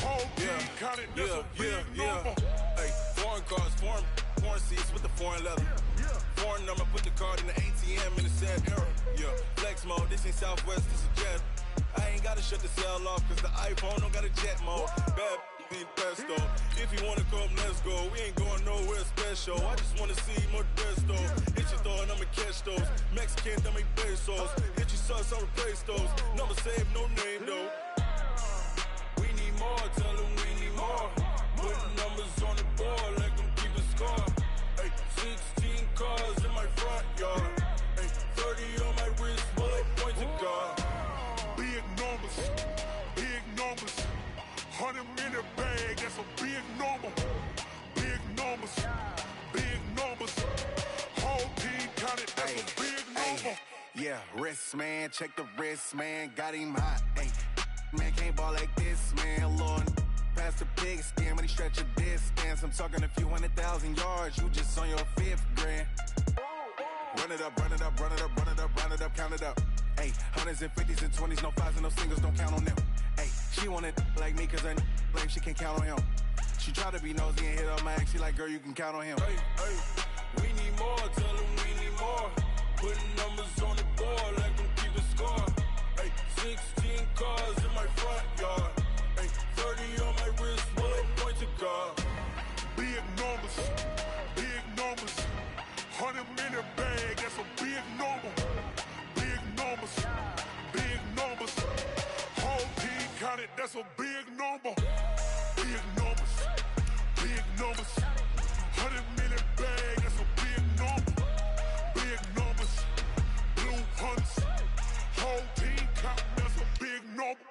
whole team counted, that's a big number. Hey, foreign cars, foreign seats with the foreign leather. Foreign number, put the card in the ATM in the sad era. Yeah, flex mode, this ain't Southwest, this is Jet. I ain't gotta shut the cell off, cause the iPhone don't got a jet mode. Bad ain't pesto. If you wanna come, let's go. We ain't going nowhere special. I just wanna see more pesto. Hit your thought, I'ma catch those. Mexican, dummy pesos. Hit your sus, I'll replace those. Number saved, no name though. We need more, tell them we need more. Putting numbers on the board like them keep a score. Hey, 16 cars in my front yard. Hey, 30 on my wrist, while I point to God. Big numbers, 100-minute bag, that's a big number. Big numbers, whole team counted, that's a big number. Yeah, wrist man, check the wrist man, got him hot. Ay, man can't ball like this, man. Lord, past the pig skin, but he stretch a distance. I'm talking a few 100,000 yards, you just on your 5th grand. Run it up, count it up. Ay, hundreds and 50s and 20s, no 5s and no singles, don't count on them. Ay, she want it like me, cause her like she can't count on him. She try to be nosy and hit up my ex, she like, girl, you can count on him. Hey, we need more, tell them we need more. Putting numbers on the board like them keep a score. Hey, 16 cars in my front yard. Hey, 30 on my wrist, while I point to God. Big numbers, 100-minute bag, that's a big number. Big numbers, whole team counted, that's a big number. Big numbers, 100-minute bag, that's a big number. Big numbers, blue hunts, whole team counting, that's a big number.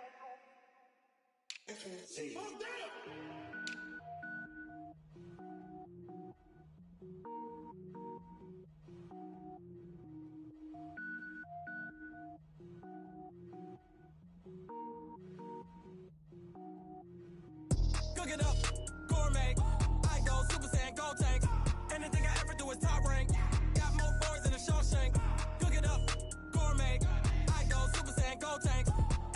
Cook it up, gourmet. I go Super Saiyan, gold tank. Anything I ever do is top rank. Got more boys than a Shawshank. Cook it up, gourmet. I go Super Saiyan, gold tank.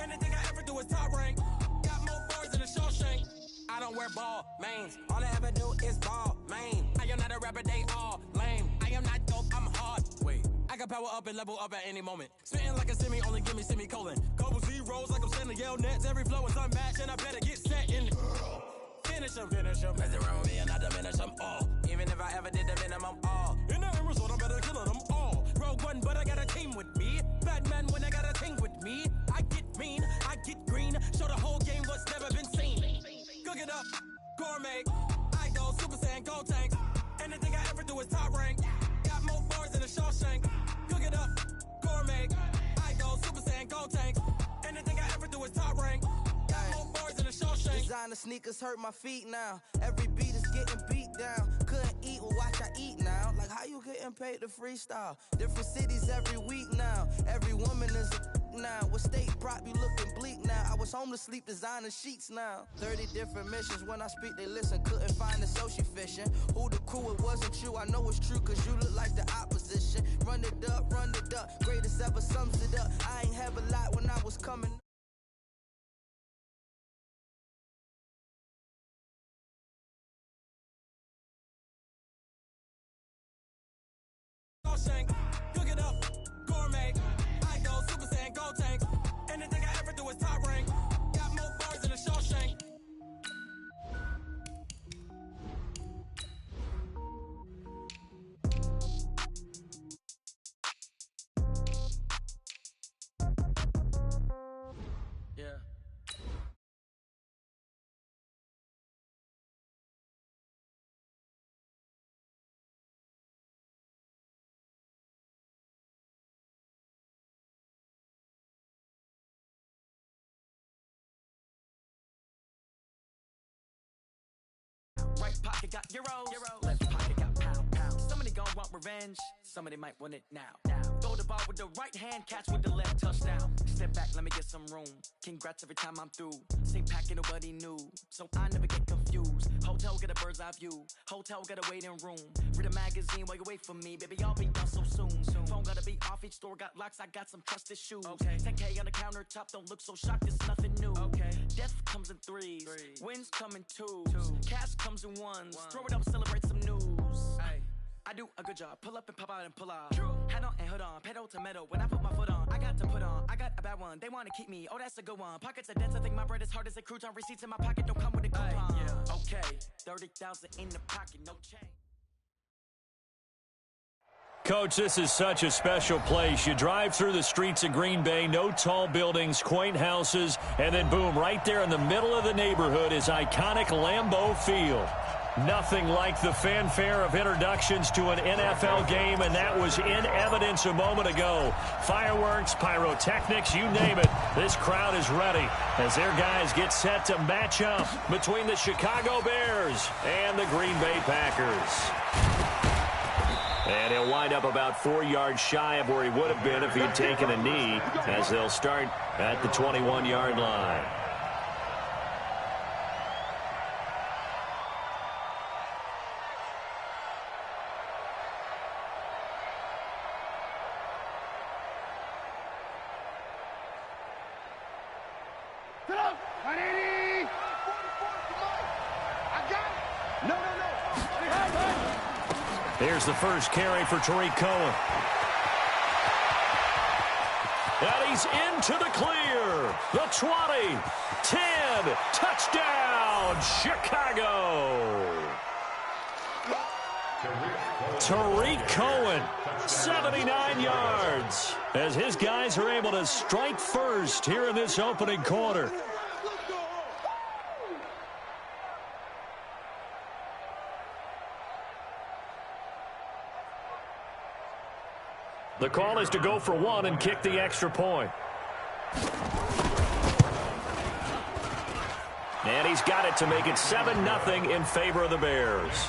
Anything I ever do is top rank. Got more boys than a Shawshank. I don't wear ball mains. All I ever do is ball main. I am not a rapper, they all lame. I am not dope, I'm hard. Wait, I can power up and level up at any moment. Spitting like a semi, only give me semicolon. Couple zeros like I'm sending yell nets. Every flow is unmatched and I better get set in. Finish them. Mess around with me and I diminish them all. Even if I ever did the minimum, all. In the end result, I better kill them all. Rogue One, but I got a team with me. Batman when I got a team with me. I get mean, I get green. Show the whole game what's never been seen. Cook it up, gourmet. I go Super Saiyan, gold tank. Anything I ever do is top rank. Got more bars than a Shawshank. Cook it up, gourmet. I go Super Saiyan, gold tank. Anything I ever do is top rank. Got more bars than a Shawshank. Designer sneakers hurt my feet now. Every beat is getting beat down. Couldn't eat, well watch I eat now. Like how you getting paid to freestyle? Different cities every week now. Every woman is a now. What state prop you looking bleak now? I was home to sleep designer sheets now. 30 different missions. When I speak they listen. Couldn't find it so she fishing. Who the crew, it wasn't you. I know it's true cause you look like the opposition. Run it up. Greatest ever sums it up. I ain't have a lot when I was coming pocket got euros. Left pocket got pound. Somebody gon' want revenge. Somebody might want it now. Throw the ball with the right hand, catch with the left, touchdown. Step back, let me get some room. Congrats every time I'm through. Same packet, nobody knew, so I never get confused. Hotel get a bird's eye view. Hotel got a waiting room. Read a magazine while you wait for me, baby. I'll be done so soon. Phone gotta be off. Each store got locks. I got some trusted shoes. 10K on the countertop. Don't look so shocked. It's nothing new. Death comes in threes. Wins come in twos. Cash comes in ones. Throw it up, celebrate some news. I do a good job. Pull up and pop out and pull out. Head on and hood on. Pedal to metal. When I put my foot on, I got to put on. I got a bad one. They want to keep me. Oh, that's a good one. Pockets are dense. I think my bread is hard as a crouton. Receipts in my pocket don't come with a coupon. Okay, 30,000 in the pocket. No change. Coach, this is such a special place. You drive through the streets of Green Bay, no tall buildings, quaint houses, and then boom, right there in the middle of the neighborhood is iconic Lambeau Field. Nothing like the fanfare of introductions to an NFL game, and that was in evidence a moment ago. Fireworks, pyrotechnics, you name it. This crowd is ready as their guys get set to match up between the Chicago Bears and the Green Bay Packers. And he'll wind up about 4 yards shy of where he would have been if he had taken a knee, as they'll start at the 21-yard line. Here's the first carry for Tariq Cohen. And he's into the clear. The 20, 10, touchdown, Chicago. Tariq Cohen, 79 yards, as his guys are able to strike first here in this opening quarter. The call is to go for one and kick the extra point. And he's got it to make it 7-0 in favor of the Bears.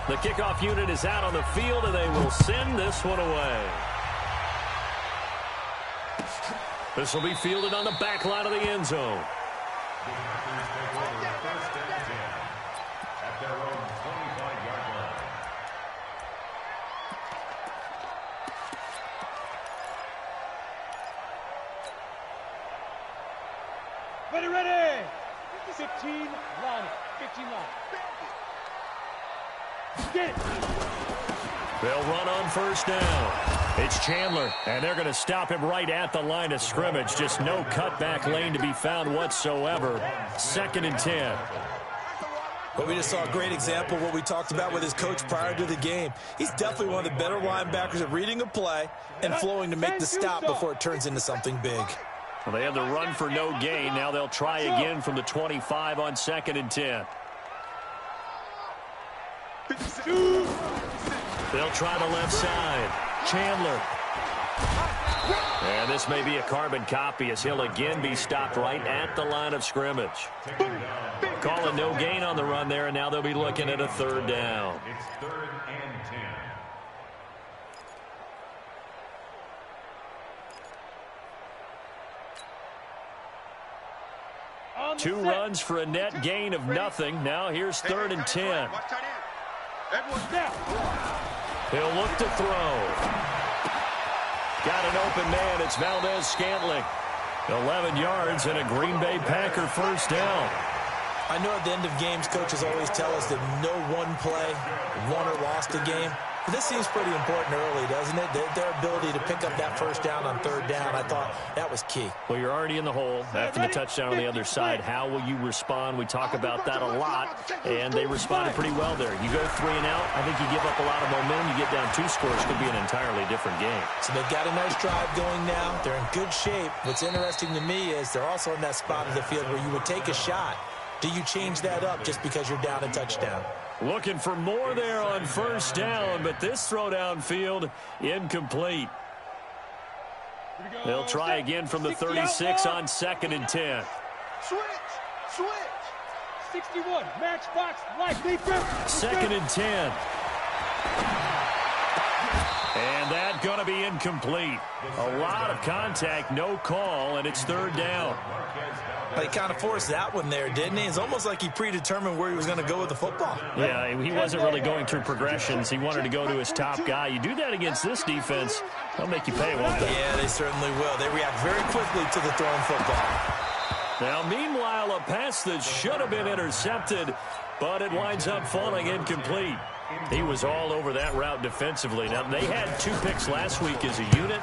The kickoff unit is out on the field, and they will send this one away. This will be fielded on the back line of the end zone. At their own 25-yard line. Ready. 15 line. 15 line. Get it. They'll run on first down. It's Chandler, and they're going to stop him right at the line of scrimmage. Just no cutback lane to be found whatsoever. 2nd and 10. But we just saw a great example of what we talked about with his coach prior to the game. He's definitely one of the better linebackers at reading a play and flowing to make the stop before it turns into something big. Well, they have the run for no gain. Now they'll try again from the 25 on 2nd and 10. They'll try the left side. Chandler. And this may be a carbon copy as he'll again be stopped right at the line of scrimmage. Calling no gain on the run there, and now they'll be looking at a 3rd down. It's 3rd and 10. 2 runs for a net gain of nothing. Now here's 3rd and 10. He'll look to throw. Got an open man. It's Valdez-Scantling. 11 yards and a Green Bay Packer first down. I know at the end of games, coaches always tell us that no one play won or lost a game. This seems pretty important early, doesn't it? Their ability to pick up that first down on third down, I thought that was key. Well, you're already in the hole after the touchdown on the other side. How will you respond? We talk about that a lot, and they responded pretty well there. You go 3 and out, I think you give up a lot of momentum. You get down 2 scores, could be an entirely different game. So they've got a nice drive going now. They're in good shape. What's interesting to me is they're also in that spot of the field where you would take a shot. Do you change that up just because you're down a touchdown? Looking for more there on first down, but this throw downfield incomplete. They'll try again from the 36 on 2nd and 10. Switch. 61, matchbox, life defense. 2nd and 10. And that going to be incomplete. A lot of contact, no call, and it's 3rd down. He kind of forced that one there, didn't he? It's almost like he predetermined where he was going to go with the football. Yeah, he wasn't really going through progressions. He wanted to go to his top guy. You do that against this defense, they'll make you pay, won't they? Yeah, they certainly will. They react very quickly to the thrown football. Now, meanwhile, a pass that should have been intercepted, but it winds up falling incomplete. He was all over that route defensively. Now, they had 2 picks last week as a unit.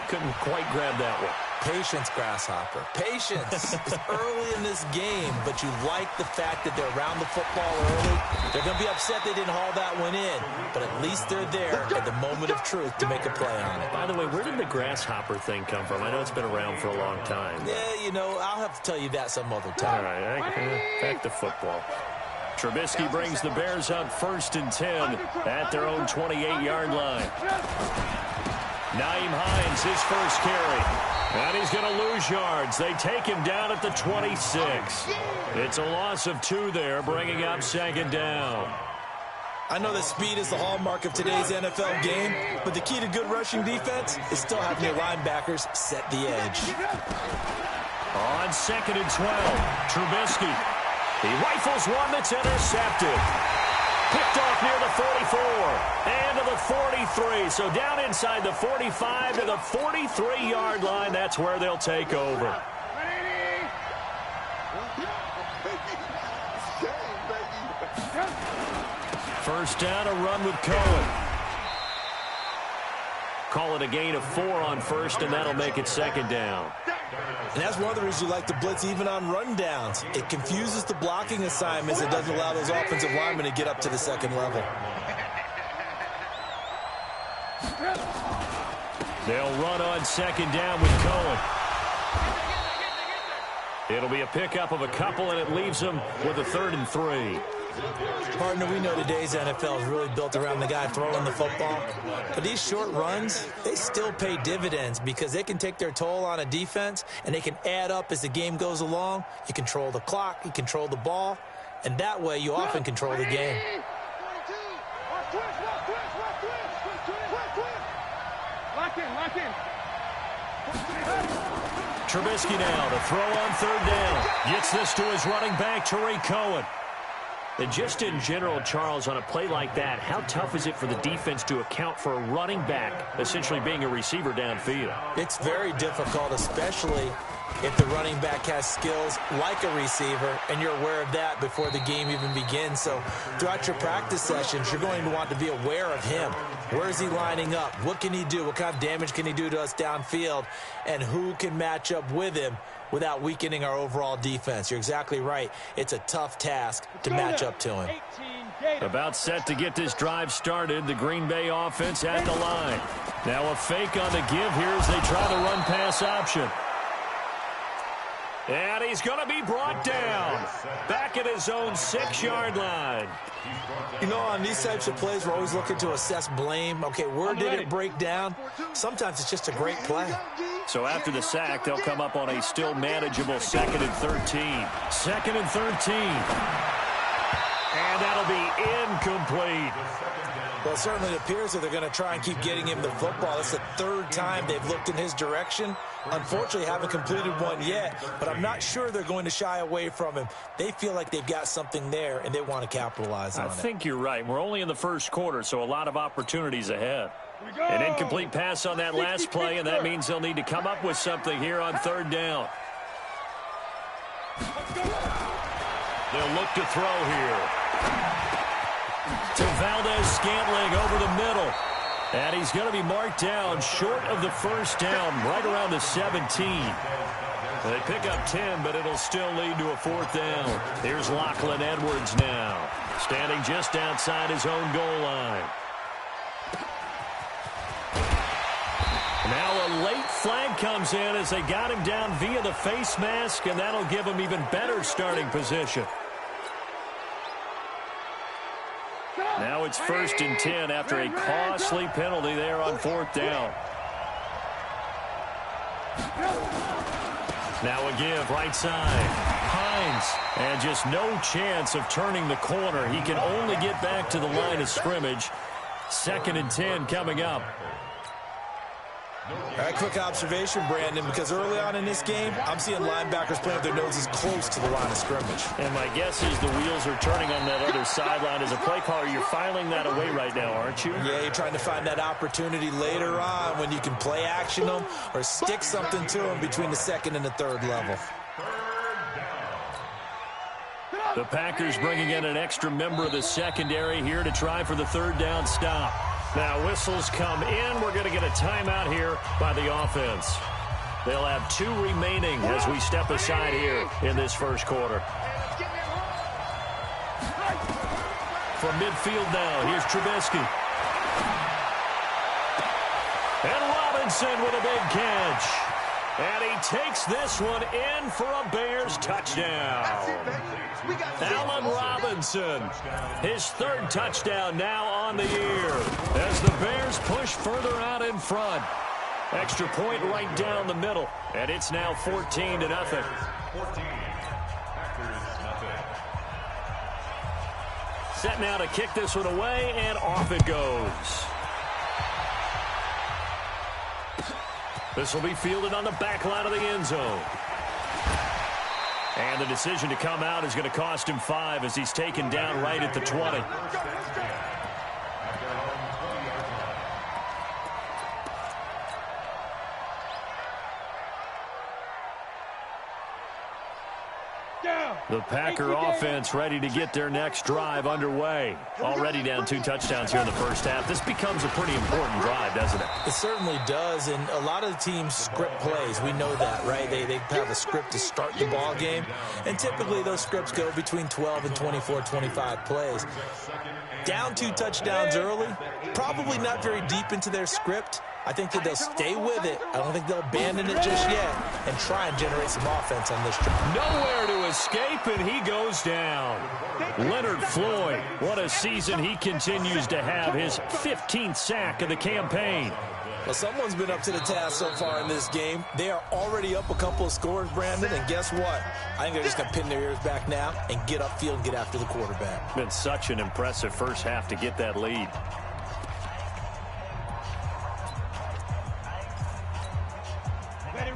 Couldn't quite grab that one. Patience, Grasshopper. Patience. It's early in this game, but you like the fact that they're around the football early. They're going to be upset they didn't haul that one in, but at least they're there at the moment of truth to make a play on it. By the way, where did the Grasshopper thing come from? I know it's been around for a long time. Yeah, you know, I'll have to tell you that some other time. All right, back to football. Trubisky brings the Bears up 1st and 10 at their own 28-yard line. Nyheim Hines, his first carry. And he's going to lose yards. They take him down at the 26. It's a loss of 2 there, bringing up 2nd down. I know that speed is the hallmark of today's NFL game, but the key to good rushing defense is still having your linebackers set the edge. On 2nd and 12, Trubisky. He rifles one that's intercepted. Picked off near the 44 and to the 43. So down inside the 45 to the 43-yard line. That's where they'll take over. First down, a run with Cohen. Call it a gain of 4 on first, and that'll make it 2nd down. And that's one of the reasons you like to blitz even on rundowns. It confuses the blocking assignments. It doesn't allow those offensive linemen to get up to the 2nd level. They'll run on 2nd down with Cohen. It'll be a pickup of a couple, and it leaves them with a 3rd and 3. Partner, we know today's NFL is really built around the guy throwing the football. But these short runs, they still pay dividends because they can take their toll on a defense, and they can add up as the game goes along. You control the clock, you control the ball, and that way you often control the game. Lock in. Trubisky now to throw on 3rd down. Gets this to his running back, Tariq Cohen. And just in general, Charles, on a play like that, how tough is it for the defense to account for a running back essentially being a receiver downfield? It's very difficult, especially if the running back has skills like a receiver, and you're aware of that before the game even begins. So throughout your practice sessions, you're going to want to be aware of him. Where is he lining up? What can he do? What kind of damage can he do to us downfield? And who can match up with him without weakening our overall defense? You're exactly right. It's a tough task to match up to him. About set to get this drive started. The Green Bay offense at the line. Now a fake on the give here as they try the run-pass option. And he's going to be brought down. Back at his own 6-yard line. You know, on these types of plays, we're always looking to assess blame. Okay, where did it break down? Sometimes it's just a great play. So after the sack, they'll come up on a still manageable 2nd and 13. 2nd and 13. And that'll be incomplete. Well, it certainly appears that they're going to try and keep getting him the football. It's the 3rd time they've looked in his direction. Unfortunately, haven't completed one yet, but I'm not sure they're going to shy away from him. They feel like they've got something there, and they want to capitalize on it. I think you're right. We're only in the first quarter, so a lot of opportunities ahead. An incomplete pass on that last play, and that means they'll need to come up with something here on 3rd down. They'll look to throw here. To Valdez-Scantling over the middle. And he's going to be marked down short of the first down, right around the 17. They pick up 10, but it'll still lead to a fourth down. Here's Lachlan Edwards now, standing just outside his own goal line. Now a late flag comes in as they got him down via the face mask, and that'll give him even better starting position. Now it's 1st and 10 after a costly penalty there on 4th down. Now a give right side. Hines, and just no chance of turning the corner. He can only get back to the line of scrimmage. 2nd and 10 coming up. All right, quick observation, Brandon, because early on in this game, I'm seeing linebackers playing with their noses close to the line of scrimmage. And my guess is the wheels are turning on that other sideline. As a play caller, you're filing that away right now, aren't you? Yeah, you're trying to find that opportunity later on when you can play action them or stick something to them between the 2nd and the 3rd level. The Packers bringing in an extra member of the secondary here to try for the 3rd down stop. Now whistles come in. We're going to get a timeout here by the offense. They'll have 2 remaining as we step aside here in this first quarter. From midfield now, here's Trubisky. And Robinson with a big catch. And he takes this one in for a Bears touchdown. Allen Robinson, his 3rd touchdown now on the year as the Bears push further out in front. Extra point right down the middle, and it's now 14-0. Set now to kick this one away, and off it goes. This will be fielded on the back line of the end zone. And the decision to come out is going to cost him 5 as he's taken down right at the 20. The Packer offense ready to get their next drive underway. Already down 2 touchdowns here in the first half. This becomes a pretty important drive, doesn't it? It certainly does, and a lot of the teams script plays. We know that, right? They have a script to start the ball game, and typically those scripts go between 12 and 24, 25 plays. Down 2 touchdowns early, probably not very deep into their script. I think that they'll stay with it. I don't think they'll abandon it just yet and try and generate some offense on this drive. Nowhere to escape, and he goes down. Leonard Floyd, what a season he continues to have. His 15th sack of the campaign. Well, someone's been up to the task so far in this game. They are already up a couple of scores, Brandon, and guess what? I think they're just going to pin their ears back now and get upfield and get after the quarterback. Been such an impressive first half to get that lead.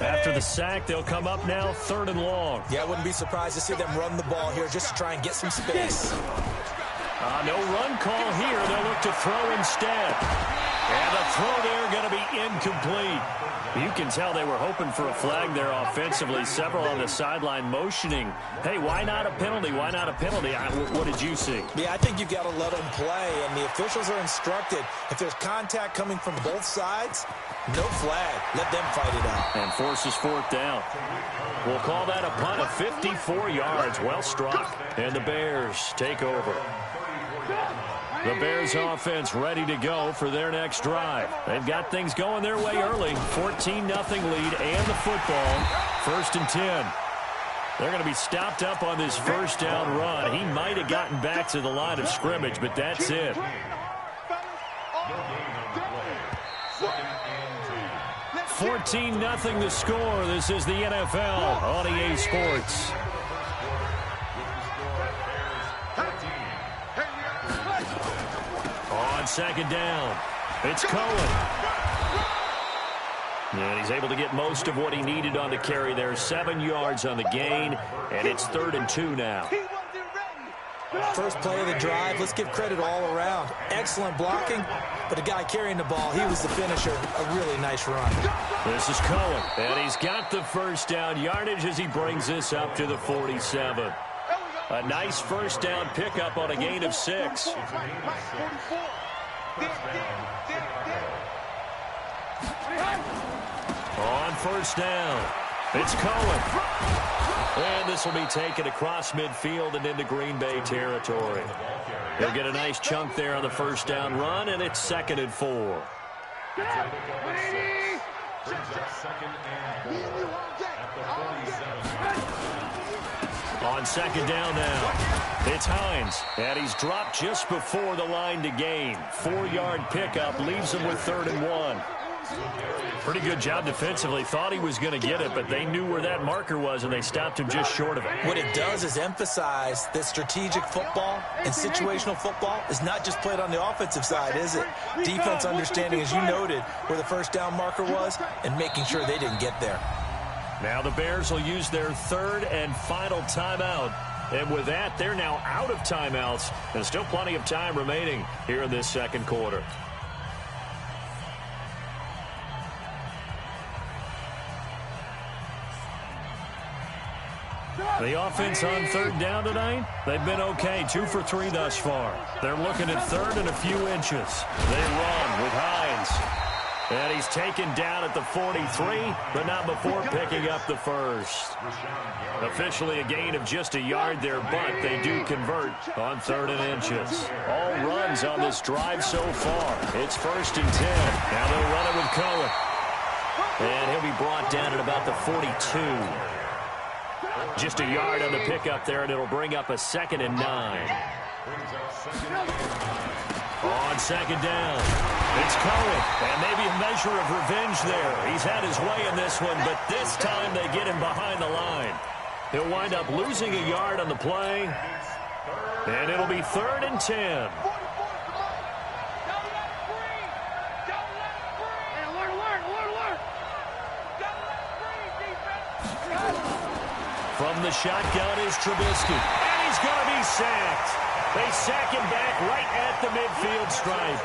After the sack, they'll come up now 3rd and long. Yeah, I wouldn't be surprised to see them run the ball here just to try and get some space. No run call here. They'll look to throw instead. And the throw there going to be incomplete. You can tell they were hoping for a flag there offensively. Several on the sideline motioning, hey, why not a penalty? Why not a penalty? What did you see? Yeah, I think you've got to let them play, and the officials are instructed. If there's contact coming from both sides, no flag. Let them fight it out. And forces 4th down. We'll call that a punt of 54 yards. Well struck. And the Bears take over. The Bears offense ready to go for their next drive. They've got things going their way early. 14-0 lead and the football. 1st and 10. They're going to be stopped up on this first down run. He might have gotten back to the line of scrimmage, but that's it. 14-0 the score. This is the NFL on EA Sports. On 2nd down, it's Cohen. And he's able to get most of what he needed on the carry there. 7 yards on the gain, and it's 3rd and 2 now. First play of the drive, let's give credit all around. Excellent blocking, but the guy carrying the ball, he was the finisher. A really nice run. This is Cohen, and he's got the first down yardage as he brings this up to the 47. A nice first down pickup on a gain of 6. On first down, it's Cohen. And this will be taken across midfield and into Green Bay territory. He'll get a nice chunk there on the first down run, and it's 2nd and 4. On 2nd down now, it's Hines, and he's dropped just before the line to gain. 4-yard pickup leaves him with 3rd and 1. Pretty good job defensively. Thought he was going to get it, but they knew where that marker was, and they stopped him just short of it. What it does is emphasize that strategic football and situational football is not just played on the offensive side, is it? Defense understanding, as you noted, where the first down marker was and making sure they didn't get there. Now the Bears will use their 3rd and final timeout. And with that, they're now out of timeouts. And still plenty of time remaining here in this second quarter. The offense on 3rd down tonight, they've been okay. 2 for 3 thus far. They're looking at 3rd and a few inches. They run with Hines. And he's taken down at the 43, but not before picking up the first. Officially a gain of just a yard there, but they do convert on 3rd and inches. All runs on this drive so far. It's 1st and 10. Now they'll run it with Cohen. And he'll be brought down at about the 42. Just a yard on the pickup there, and it'll bring up a 2nd and 9. On 2nd down, it's Cohen, and maybe a measure of revenge there. He's had his way in this one, but this time they get him behind the line. He'll wind up losing a yard on the play, and it'll be 3rd and 10. From the shotgun is Trubisky, and he's going to be sacked. They sack him back right at the midfield stripe.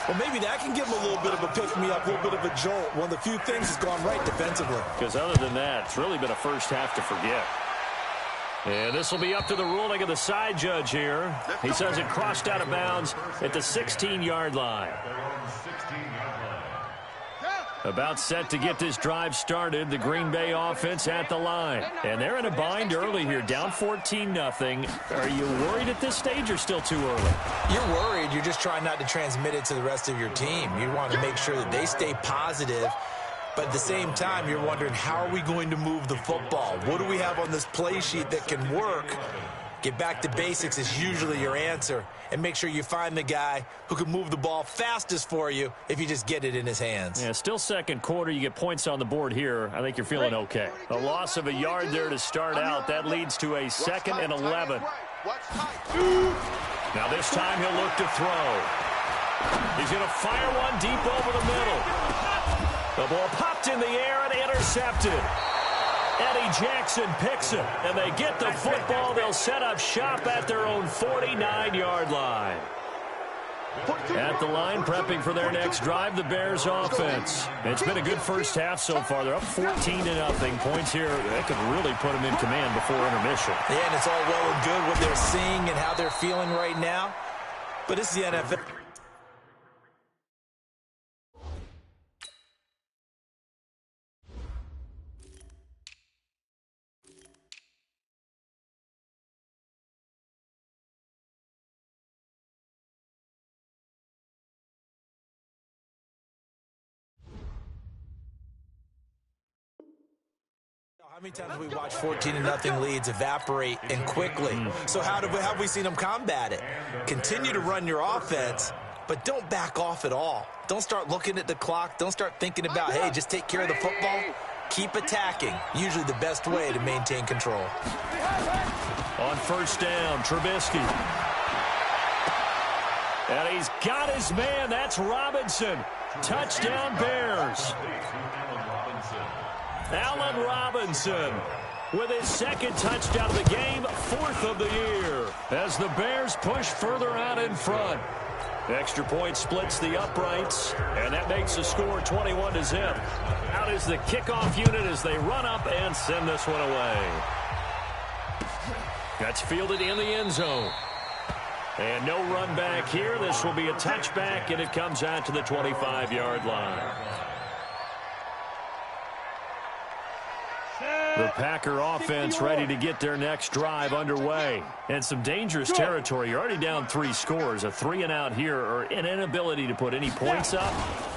Well, maybe that can give him a little bit of a pick-me-up, a little bit of a jolt. One of the few things that's gone right defensively. Because other than that, it's really been a first half to forget. And this will be up to the ruling of the side judge here. He says it crossed out of bounds at the 16-yard line. About set to get this drive started, the Green Bay offense at the line. And they're in a bind early here, down 14-0. Are you worried at this stage or still too early? You're worried. You're just trying not to transmit it to the rest of your team. You want to make sure that they stay positive. But at the same time, you're wondering, how are we going to move the football? What do we have on this play sheet that can work? Get back to basics is usually your answer. And make sure you find the guy who can move the ball fastest for you if you just get it in his hands. Yeah, still second quarter. You get points on the board here. I think you're feeling okay. A loss of a yard there to start out. That leads to a 2nd and 11. Now this time he'll look to throw. He's going to fire one deep over the middle. The ball popped in the air and intercepted. Eddie Jackson picks it, and they get the football. They'll set up shop at their own 49-yard line. At the line, prepping for their next drive, the Bears offense. It's been a good first half so far. They're up 14-0. Points here, that could really put them in command before intermission. Yeah, and it's all well and good what they're seeing and how they're feeling right now. But it's the NFL. How many times have we watched 14-0 leads evaporate and quickly? So how have we seen them combat it? Continue to run your offense, but don't back off at all. Don't start looking at the clock. Don't start thinking about, hey, just take care of the football. Keep attacking. Usually the best way to maintain control. On first down, Trubisky. And he's got his man. That's Robinson. Touchdown, Bears. Allen Robinson with his 2nd touchdown of the game, 4th of the year, as the Bears push further out in front. Extra point splits the uprights, and that makes the score 21-0. Out is the kickoff unit as they run up and send this one away. That's fielded in the end zone. And no run back here. This will be a touchback, and it comes out to the 25-yard line. The Packer offense ready to get their next drive underway. And some dangerous territory. You're already down 3 scores. A 3-and-out here, or an inability to put any points up.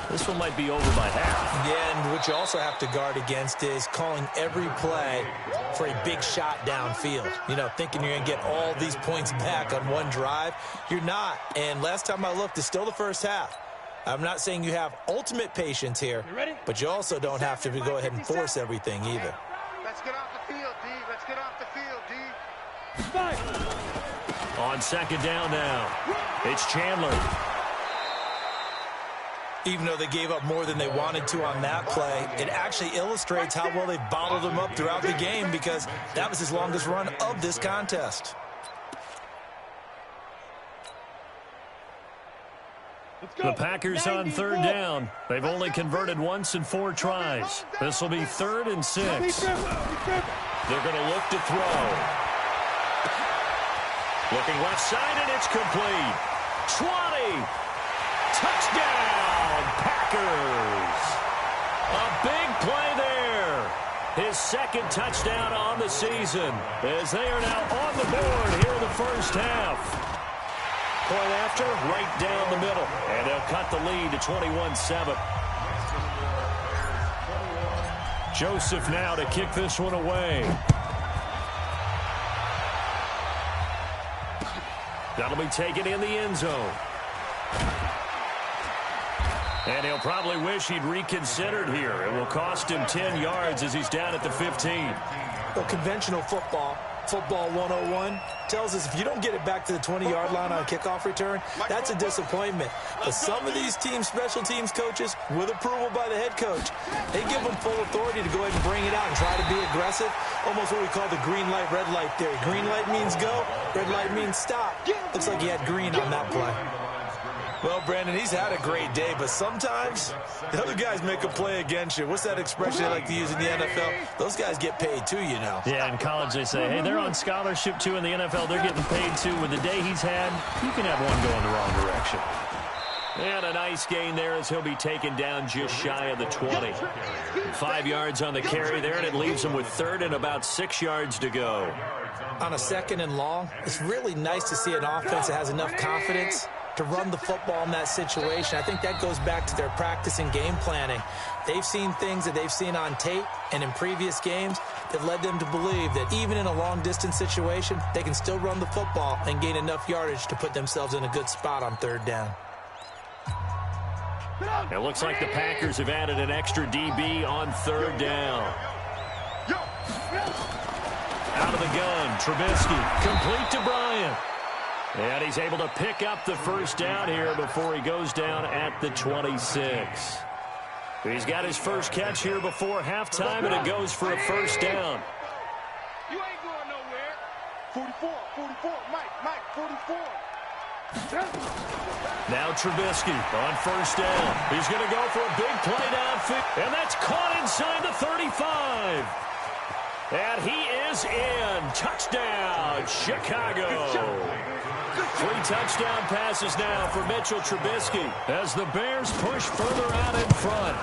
This one might be over by half. Yeah, and what you also have to guard against is calling every play for a big shot downfield. You know, thinking you're going to get all these points back on one drive. You're not. And last time I looked, it's still the first half. I'm not saying you have ultimate patience here, but you also don't have to go ahead and force everything either. Let's get off the field, D. Let's get off the field, D. On second down now, it's Chandler. Even though they gave up more than they wanted to on that play, it actually illustrates how well they've bottled them up throughout the game, because that was his longest run of this contest. The Packers on third down. They've only converted once in 4 tries. This will be 3rd and 6. They're going to look to throw. Looking left side, and it's complete. 20. Touchdown, Packers. A big play there. His 2nd touchdown on the season, as they are now on the board here in the first half. Point after, right down the middle. And they'll cut the lead to 21-7. Joseph now to kick this one away. That'll be taken in the end zone. And he'll probably wish he'd reconsidered here. It will cost him 10 yards as he's down at the 15. Well, conventional football 101, tells us if you don't get it back to the 20-yard line on a kickoff return, that's a disappointment. But some of these teams, special teams coaches, with approval by the head coach, they give them full authority to go ahead and bring it out and try to be aggressive. Almost what we call the green light, red light theory. Green light means go, red light means stop. Looks like he had green on that play. Well, Brandon, he's had a great day, but sometimes the other guys make a play against you. What's that expression they like to use in the NFL? Those guys get paid too, you know. Yeah, in college they say, hey, they're on scholarship too. In the NFL, they're getting paid too. With the day he's had, you can have one go in the wrong direction. And a nice gain there as he'll be taken down just shy of the 20. 5 yards on the carry there, and it leaves him with 3rd and about 6 yards to go. On a 2nd and long, it's really nice to see an offense that has enough confidence to run the football in that situation. I think that goes back to their practice and game planning. They've seen things that they've seen on tape and in previous games that led them to believe that even in a long-distance situation, they can still run the football and gain enough yardage to put themselves in a good spot on 3rd down. It looks like the Packers have added an extra DB on 3rd down. Out of the gun, Trubisky, complete to Bryant. And he's able to pick up the first down here before he goes down at the 26. He's got his first catch here before halftime, and it goes for a first down. You ain't going nowhere. 44, Mike, 44. Now Trubisky on first down. He's going to go for a big play downfield, and that's caught inside the 35. And he is in. Touchdown, Chicago. 3 touchdown passes now for Mitchell Trubisky as the Bears push further out in front.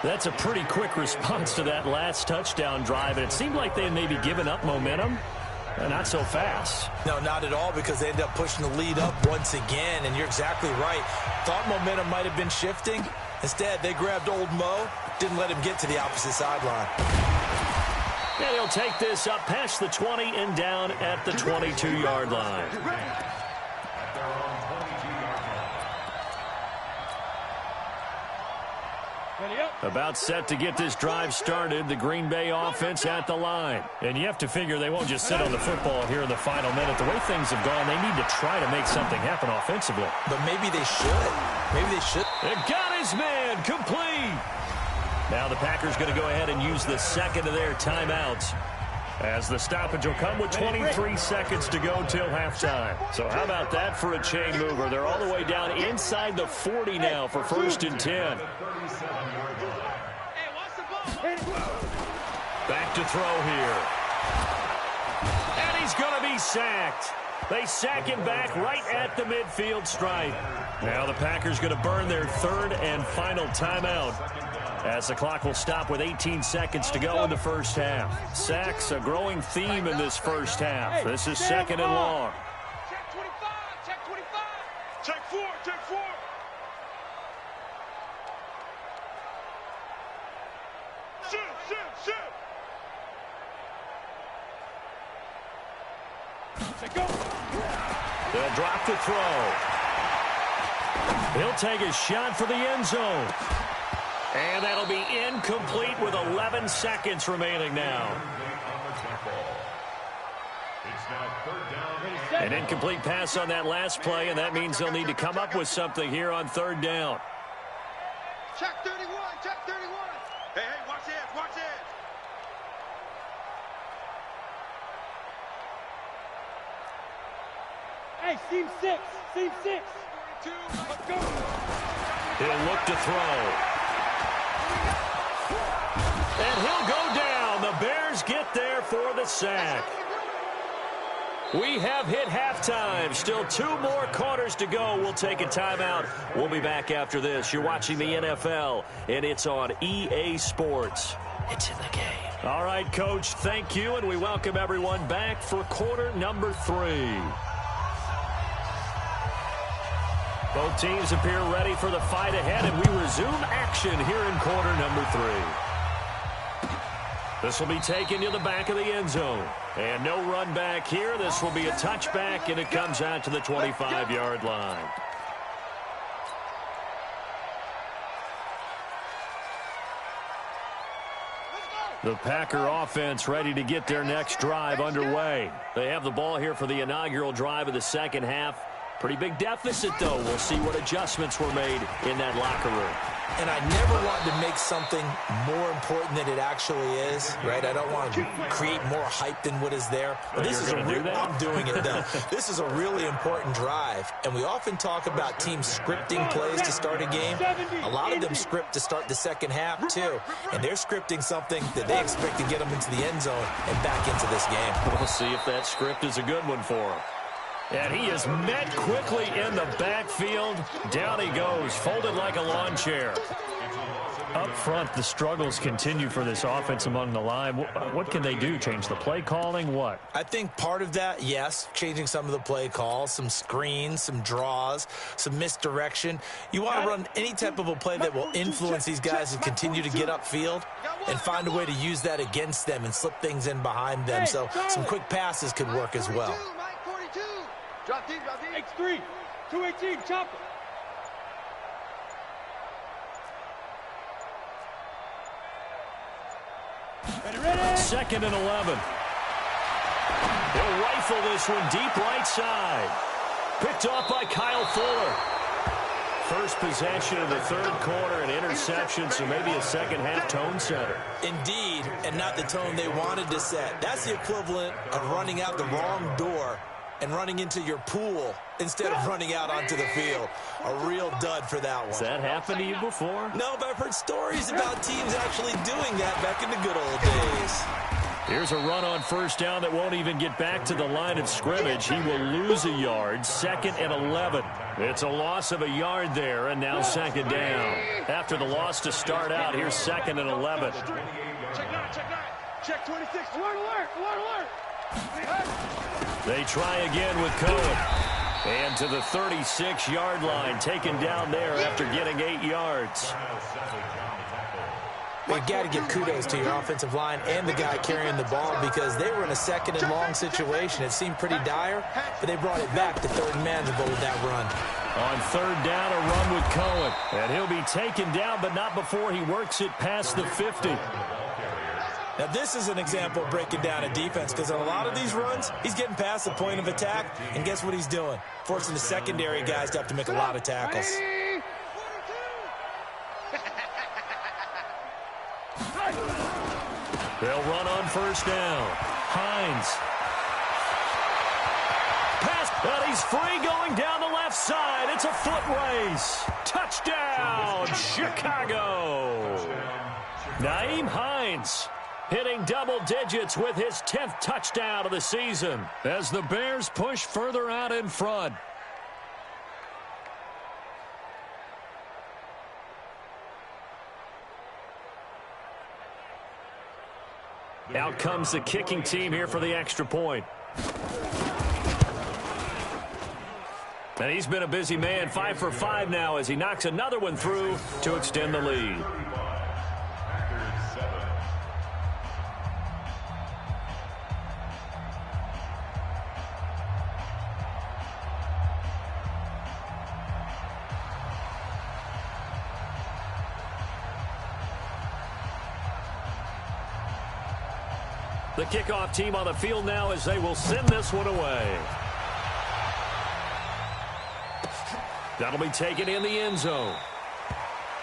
That's a pretty quick response to that last touchdown drive, and it seemed like they had maybe given up momentum. Not so fast. No, not at all, because they ended up pushing the lead up once again, and you're exactly right. Thought momentum might have been shifting. Instead, they grabbed old Mo, didn't let him get to the opposite sideline. And he'll take this up past the 20 and down at the 22-yard line. About set to get this drive started, the Green Bay offense at the line. And you have to figure they won't just sit on the football here in the final minute. The way things have gone, they need to try to make something happen offensively. But maybe they should. Maybe they should. It got his man complete. Now the Packers going to go ahead and use the second of their timeouts, as the stoppage will come with 23 seconds to go till halftime. So how about that for a chain mover? They're all the way down inside the 40 now for 1st and 10. Back to throw here. he's going to be sacked. They sack him back right at the midfield stripe. Now the Packers going to burn their third and final timeout, as the clock will stop with 18 seconds to go in the first half. Sacks, a growing theme in this first half. This is second and long. Check 25. Check 25. Check 4, check 4. Shoot, shoot, shoot. They'll drop the throw. He'll take a shot for the end zone. And that'll be incomplete with 11 seconds remaining now. An incomplete pass on that last play, and that means they'll need to come up with something here on third down. Check 31. Check 31. Hey, watch this. Watch this. Hey, seam 6. Seam 6. Let's go. He'll look to throw. And he'll go down. The Bears get there for the sack. We have hit halftime. Still 2 more quarters to go. We'll take a timeout. We'll be back after this. You're watching the NFL, and it's on EA Sports. It's in the game. All right, Coach, thank you, and we welcome everyone back for quarter number 3. Both teams appear ready for the fight ahead, and we resume action here in quarter number 3. This will be taken to the back of the end zone. And no run back here. This will be a touchback, and it comes out to the 25-yard line. The Packer offense ready to get their next drive underway. They have the ball here for the inaugural drive of the second half. Pretty big deficit, though. We'll see what adjustments were made in that locker room. And I never want to make something more important than it actually is, right? I don't want to create more hype than what is there. But this is I'm doing it, though. This is a really important drive. And we often talk about teams scripting plays to start a game. A lot of them script to start the second half, too. And they're scripting something that they expect to get them into the end zone and back into this game. We'll see if that script is a good one for them. And he is met quickly in the backfield. Down he goes, folded like a lawn chair. Up front, the struggles continue for this offense among the line. What can they do? Change the play calling? What? I think part of that, yes, changing some of the play calls, some screens, some draws, some misdirection. You want to run any type of a play that will influence these guys and continue to get upfield and find a way to use that against them and slip things in behind them. So some quick passes could work as well. Drop deep, drop deep. X3. 218. Chopper. Ready. Second and 11. He'll rifle this one deep right side. Picked off by Kyle Fuller. First possession of the third quarter, an interception, so maybe a second half tone setter. Indeed, and not the tone they wanted to set. That's the equivalent of running out the wrong door and running into your pool instead of running out onto the field. A real dud for that one. Has that happened to you before? No, but I've heard stories about teams actually doing that back in the good old days. Here's a run on first down that won't even get back to the line of scrimmage. He will lose a yard. Second and 11. It's a loss of a yard there, and now second down. After the loss to start out, here's second and 11. Check 9, check 9. Check 26. Alert, alert, alert, alert. They try again with Cohen. And to the 36-yard line, taken down there after getting 8 yards. You've got to give kudos to your offensive line and the guy carrying the ball because they were in a second and long situation. It seemed pretty dire, but they brought it back to third and manageable with that run. On third down, a run with Cohen. And he'll be taken down, but not before he works it past the 50. Now, this is an example of breaking down a defense because on a lot of these runs, he's getting past the point of attack, and guess what he's doing? Forcing the secondary guys to have to make a lot of tackles. They'll run on first down. Hines. Pass, but he's free going down the left side. It's a foot race. Touchdown, Chicago. Nyheim Hines. hitting double digits with his 10th touchdown of the season as the Bears push further out in front. Out comes the kicking team here for the extra point. And he's been a busy man, 5 for 5 now as he knocks another one through to extend the lead. The kickoff team on the field now as they will send this one away. That'll be taken in the end zone.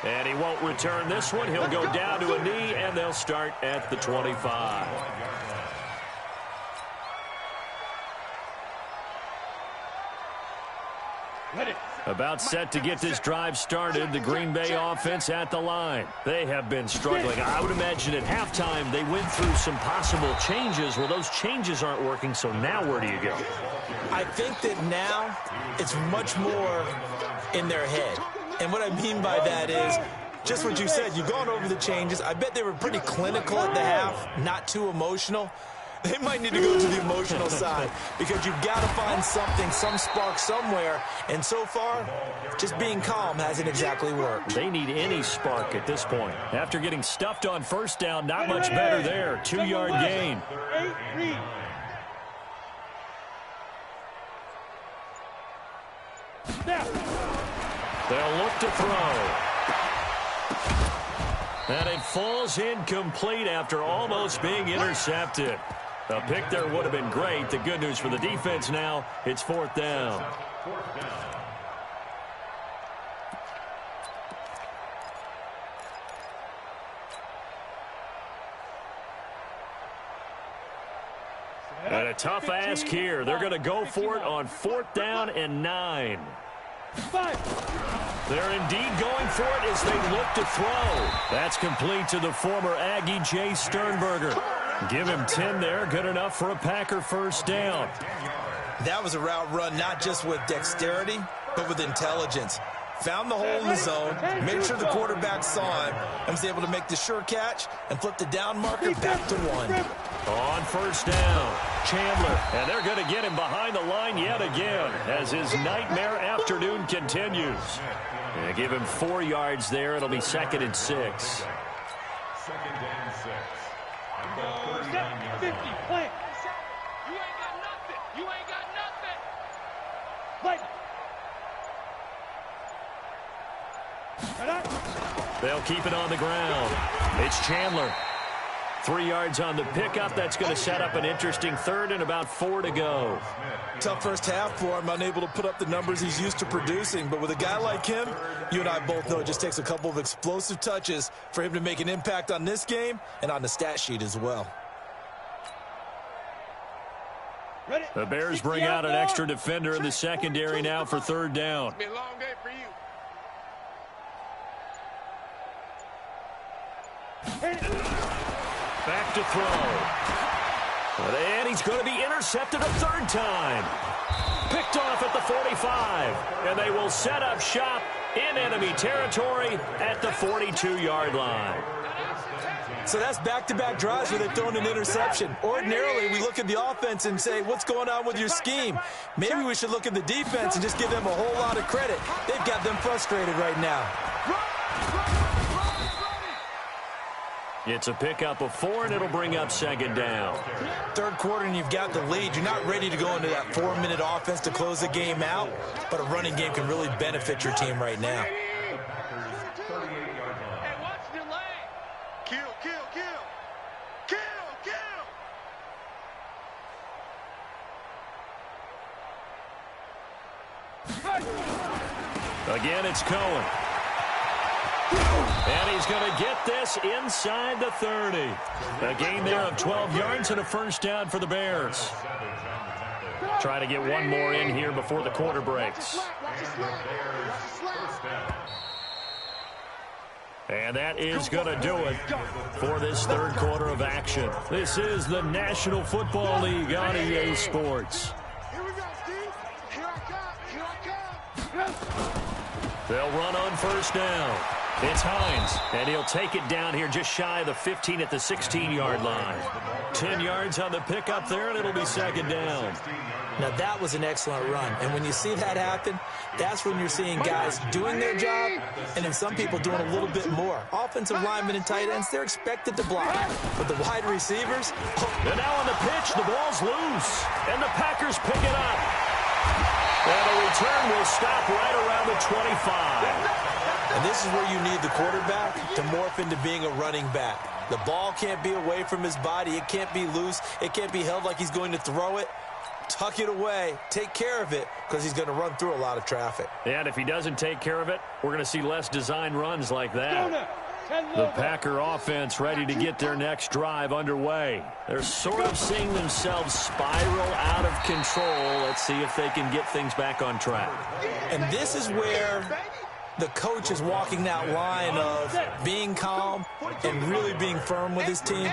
And he won't return this one. He'll go down to a knee, and they'll start at the 25. About set to get this drive started, the Green Bay offense at the line. They have been struggling. I would imagine at halftime they went through some possible changes. Well, those changes aren't working, so now where do you go? I think that now it's much more in their head. And what I mean by that is just what you said. You've gone over the changes. I bet they were pretty clinical at the half, not too emotional. They might need to go to the emotional side because you've got to find something, some spark somewhere. And so far, just being calm hasn't exactly worked. They need any spark at this point. After getting stuffed on first down, not much better there. 2-yard gain. They'll look to throw. And it falls incomplete after almost being intercepted. A pick there would have been great. The good news for the defense now, it's 4th down. And a tough ask here. They're going to go for it on 4th down and 9. They're indeed going for it as they look to throw. That's complete to the former Aggie, Jay Sternberger. Give him 10 there. Good enough for a Packer first down. That was a route run not just with dexterity, but with intelligence. Found the hole in the zone, made sure the quarterback saw him, and was able to make the sure catch and flip the down marker back to 1. On first down, Chandler. And they're going to get him behind the line yet again as his nightmare afternoon continues. And give him 4 yards there. It'll be 2nd and 6. 2nd and 6. 50, plant. You ain't got nothing. You ain't got nothing. Play. They'll keep it on the ground. It's Chandler. 3 yards on the pickup. That's going to set up an interesting 3rd and about 4 to go. Tough first half for him, unable to put up the numbers he's used to producing. But with a guy like him, you and I both know it just takes a couple of explosive touches for him to make an impact on this game and on the stat sheet as well. The Bears bring out an extra defender in the secondary now for 3rd down. It's been a long day for you. Back to throw. And he's going to be intercepted a 3rd time. Picked off at the 45. And they will set up shop in enemy territory at the 42-yard line. So that's back-to-back drives where they've thrown an interception. Ordinarily, we look at the offense and say, what's going on with your scheme? Maybe we should look at the defense and just give them a whole lot of credit. They've got them frustrated right now. It's a pickup of 4, and it'll bring up 2nd down. 3rd quarter, and you've got the lead. You're not ready to go into that 4-minute offense to close the game out, but a running game can really benefit your team right now. Hey, watch the lane. Kill, kill, kill. Kill, kill. Again, it's Cohen. And he's going to get this inside the 30. A gain there of 12 yards and a first down for the Bears. Try to get one more in here before the quarter breaks. And that is going to do it for this third quarter of action. This is the National Football League on EA Sports. Here we go, Steve. Here I come. Here I come. They'll run on first down. It's Hines, and he'll take it down here just shy of the 15 at the 16-yard line. 10 yards on the pickup there, and it'll be second down. Now, that was an excellent run. And when you see that happen, that's when you're seeing guys doing their job and then some people doing a little bit more. Offensive linemen and tight ends, they're expected to block. But the wide receivers... And now on the pitch, the ball's loose. And the Packers pick it up. And the return will stop right around the 25. And this is where you need the quarterback to morph into being a running back. The ball can't be away from his body. It can't be loose. It can't be held like he's going to throw it. Tuck it away, take care of it, because he's going to run through a lot of traffic. Yeah, and if he doesn't take care of it, we're going to see less design runs like that. The Packer offense ready to get their next drive underway. They're sort of seeing themselves spiral out of control. Let's see if they can get things back on track. And this is where the coach is walking that line of being calm and really being firm with his team.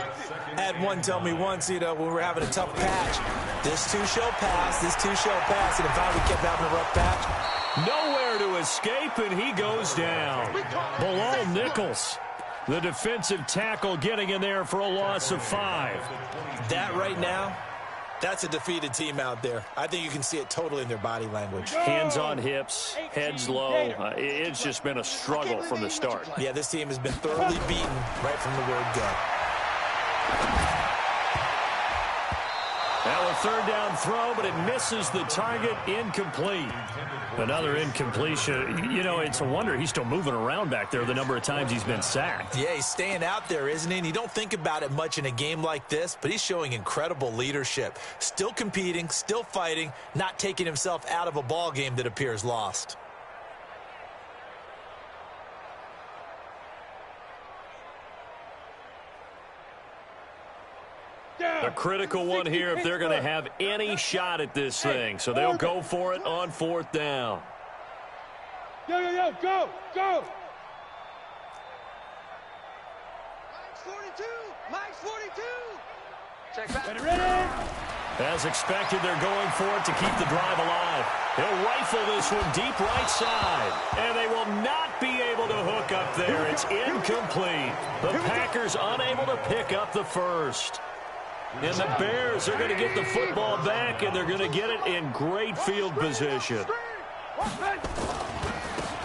I had one tell me once, when we were having a tough patch, this too shall pass, this too shall pass, and finally we kept having a rough patch. Nowhere to escape, and he goes down. Below Nichols, the defensive tackle, getting in there for a loss of 5. That right now, that's a defeated team out there. I think you can see it totally in their body language. Hands on hips, heads low. It's just been a struggle from the start. Yeah, this team has been thoroughly beaten right from the word go. Now a third down throw, but it misses the target, incomplete. Another incompletion. It's a wonder he's still moving around back there the number of times he's been sacked. Yeah, he's staying out there, isn't he? And you don't think about it much in a game like this, but he's showing incredible leadership. Still competing, still fighting, not taking himself out of a ball game that appears lost. A critical one here if they're going to have any shot at this thing. So they'll go for it on fourth down. Go, go, go! Mike's 42! Mike's 42! Check back. Ready? As expected, they're going for it to keep the drive alive. He'll rifle this one deep right side. And they will not be able to hook up there. It's incomplete. The Packers unable to pick up the first. And the Bears are going to get the football back, and they're going to get it in great field position.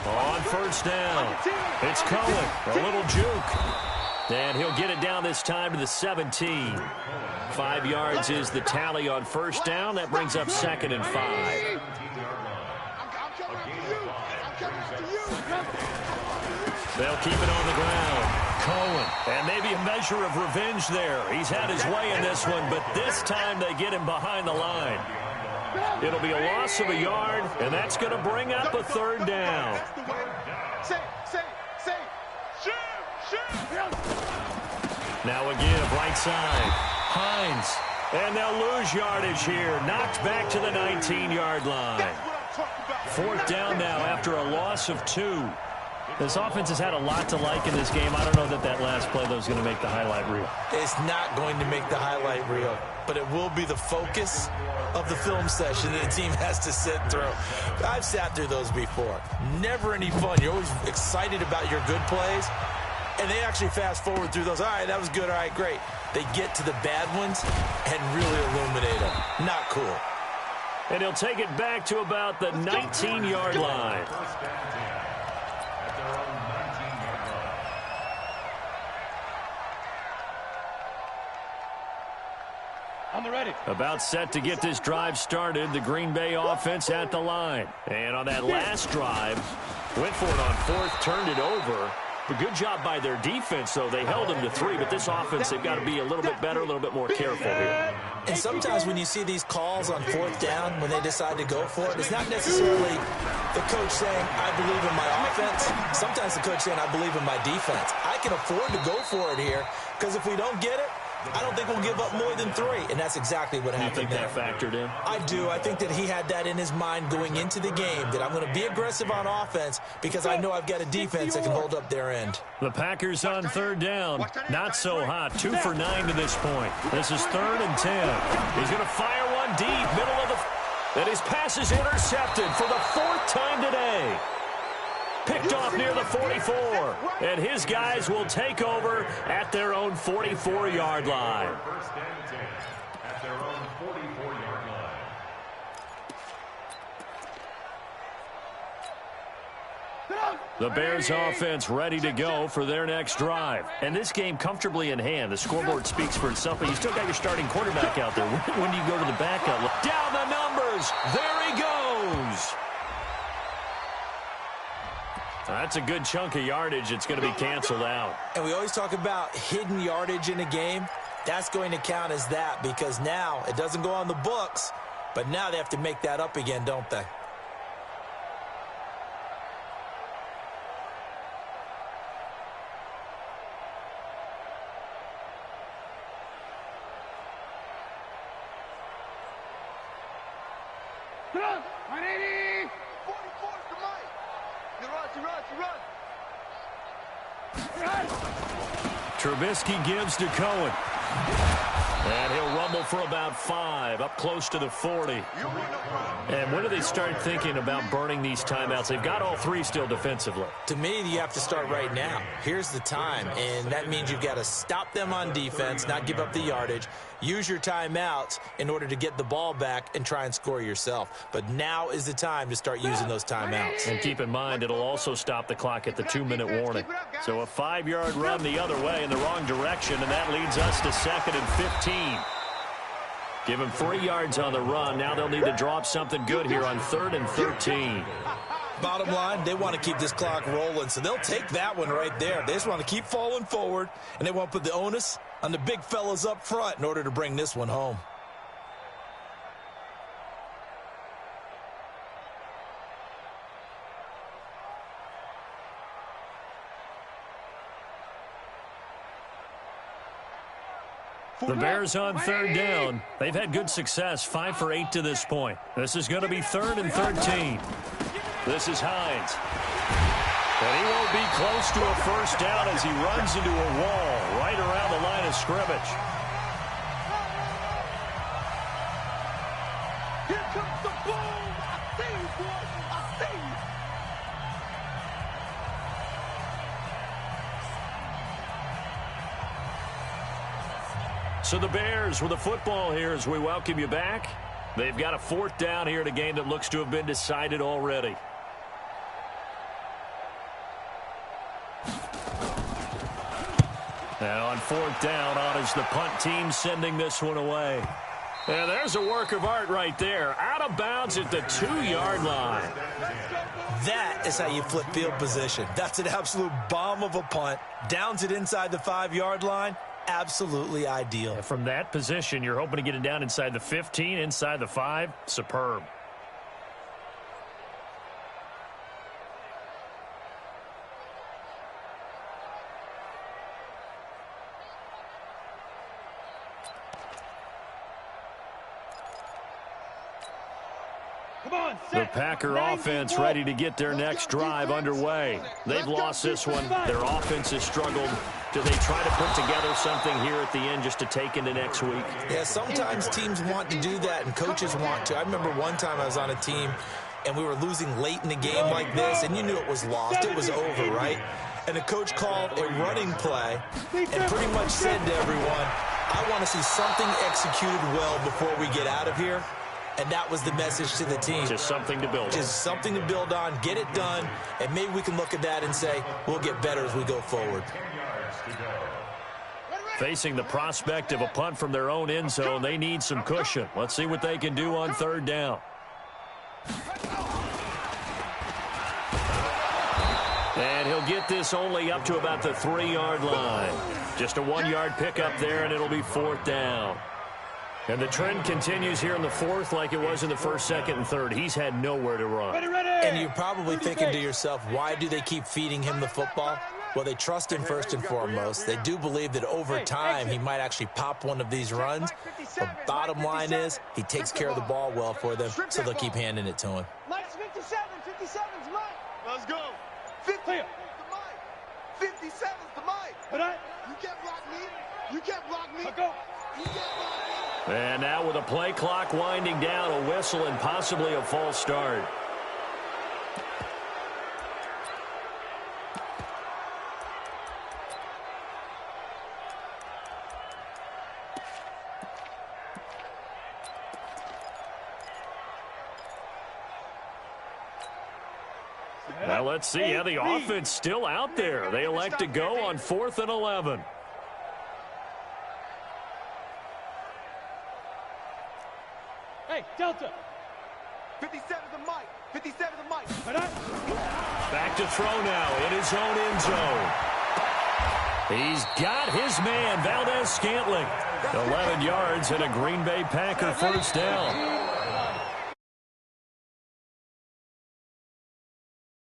On first down, it's Cohen, a little juke. And he'll get it down this time to the 17. 5 yards is the tally on first down. That brings up 2nd and 5. They'll keep it on the ground. Cohen, and maybe a measure of revenge there. He's had his way in this one, but this time they get him behind the line. It'll be a loss of a yard, and that's going to bring up a third down. Now a give, right side. Hines, and they'll lose yardage here. Knocked back to the 19-yard line. Fourth down now after a loss of 2. This offense has had a lot to like in this game. I don't know that last play, though, is going to make the highlight reel. It's not going to make the highlight reel, but it will be the focus of the film session that the team has to sit through. I've sat through those before. Never any fun. You're always excited about your good plays, and they actually fast forward through those. All right, that was good. All right, great. They get to the bad ones and really illuminate them. Not cool. And he'll take it back to about the 19-yard line. About set to get this drive started. The Green Bay offense at the line. And on that last drive, went for it on fourth, turned it over. A good job by their defense, though. They held them to 3, but this offense, they've got to be a little bit better, a little bit more careful here. And sometimes when you see these calls on fourth down, when they decide to go for it, it's not necessarily the coach saying, I believe in my offense. Sometimes the coach saying, I believe in my defense. I can afford to go for it here, because if we don't get it, I don't think we'll give up more than 3, and that's exactly what happened. You think that factored in? I do. I think that he had that in his mind going into the game, that I'm going to be aggressive on offense because I know I've got a defense that can hold up their end. The Packers on 3rd down. Not so hot. 2 for 9 to this point. This is 3rd and 10. He's going to fire one deep, middle of the... And his pass is intercepted for the 4th time today. Picked off near the 44. And his guys will take over at their own 44-yard line. First and 10 at their own 44-yard line. The Bears offense ready to go for their next drive. And this game comfortably in hand. The scoreboard speaks for itself, but you still got your starting quarterback out there. When do you go to the backup? Down the numbers. There he goes. That's a good chunk of yardage. It's going to be canceled out. And we always talk about hidden yardage in a game. That's going to count as that because now it doesn't go on the books, but now they have to make that up again, don't they? Trubisky gives to Cohen. And he'll rumble for about 5, up close to the 40. And when do they start thinking about burning these timeouts? They've got all 3 still defensively. To me, you have to start right now. Here's the time, and that means you've got to stop them on defense, not give up the yardage. Use your timeouts in order to get the ball back and try and score yourself. But now is the time to start using those timeouts. And keep in mind, it'll also stop the clock at the 2-minute warning. So a 5-yard run the other way in the wrong direction, and that leads us to 2nd and 15. Give them 3 yards on the run. Now they'll need to draw up something good here on 3rd and 13. Bottom line, they want to keep this clock rolling, so they'll take that one right there. They just want to keep falling forward, and they want to put the onus on the big fellas up front in order to bring this one home. The Bears on 3rd down. They've had good success, 5 for 8 to this point. This is going to be 3rd and 13. This is Hines. And he won't be close to a first down as he runs into a wall right around the line of scrimmage. Here comes the boom. I see you, boys. I see you. So the Bears with the football here as we welcome you back. They've got a 4th down here in a game that looks to have been decided already. Now on 4th down, on is the punt team sending this one away. And there's a work of art right there. Out of bounds at the 2-yard line. That is how you flip field position. That's an absolute bomb of a punt. Downs it inside the 5-yard line. Absolutely ideal. And from that position, you're hoping to get it down inside the 15, inside the 5. Superb. The Packer offense ready to get their next drive underway. They've lost this one. Their offense has struggled. Do they try to put together something here at the end just to take into next week? Yeah, sometimes teams want to do that and coaches want to. I remember one time I was on a team and we were losing late in the game like this, and you knew it was lost. It was over, right? And the coach called a running play and pretty much said to everyone, I want to see something executed well before we get out of here. And that was the message to the team. Just something to build on. Just something to build on, get it done, and maybe we can look at that and say, we'll get better as we go forward. Facing the prospect of a punt from their own end zone, they need some cushion. Let's see what they can do on 3rd down. And he'll get this only up to about the 3-yard line. Just a 1-yard pickup there, and it'll be 4th down. And the trend continues here in the 4th like it was in the 1st, 2nd, and 3rd. He's had nowhere to run. And you're probably thinking to yourself, why do they keep feeding him the football? Well, they trust him first and foremost. They do believe that over time he might actually pop one of these runs. The bottom line is he takes care of the ball well for them, so they'll keep handing it to him. Mike's 57. 57's Mike. Let's go. 50 the Mike. 57's the Mike. You can't block me. You can't block me. Go. You can't block me. And now with a play clock winding down, a whistle and possibly a false start. Now let's see how the offense still out there. They elect to go on 4th and 11. Hey, Delta. 57 the Mike. 57 the Mike. Back to throw now in his own end zone. He's got his man, Valdez Scantling. 11 yards and a Green Bay Packer first down.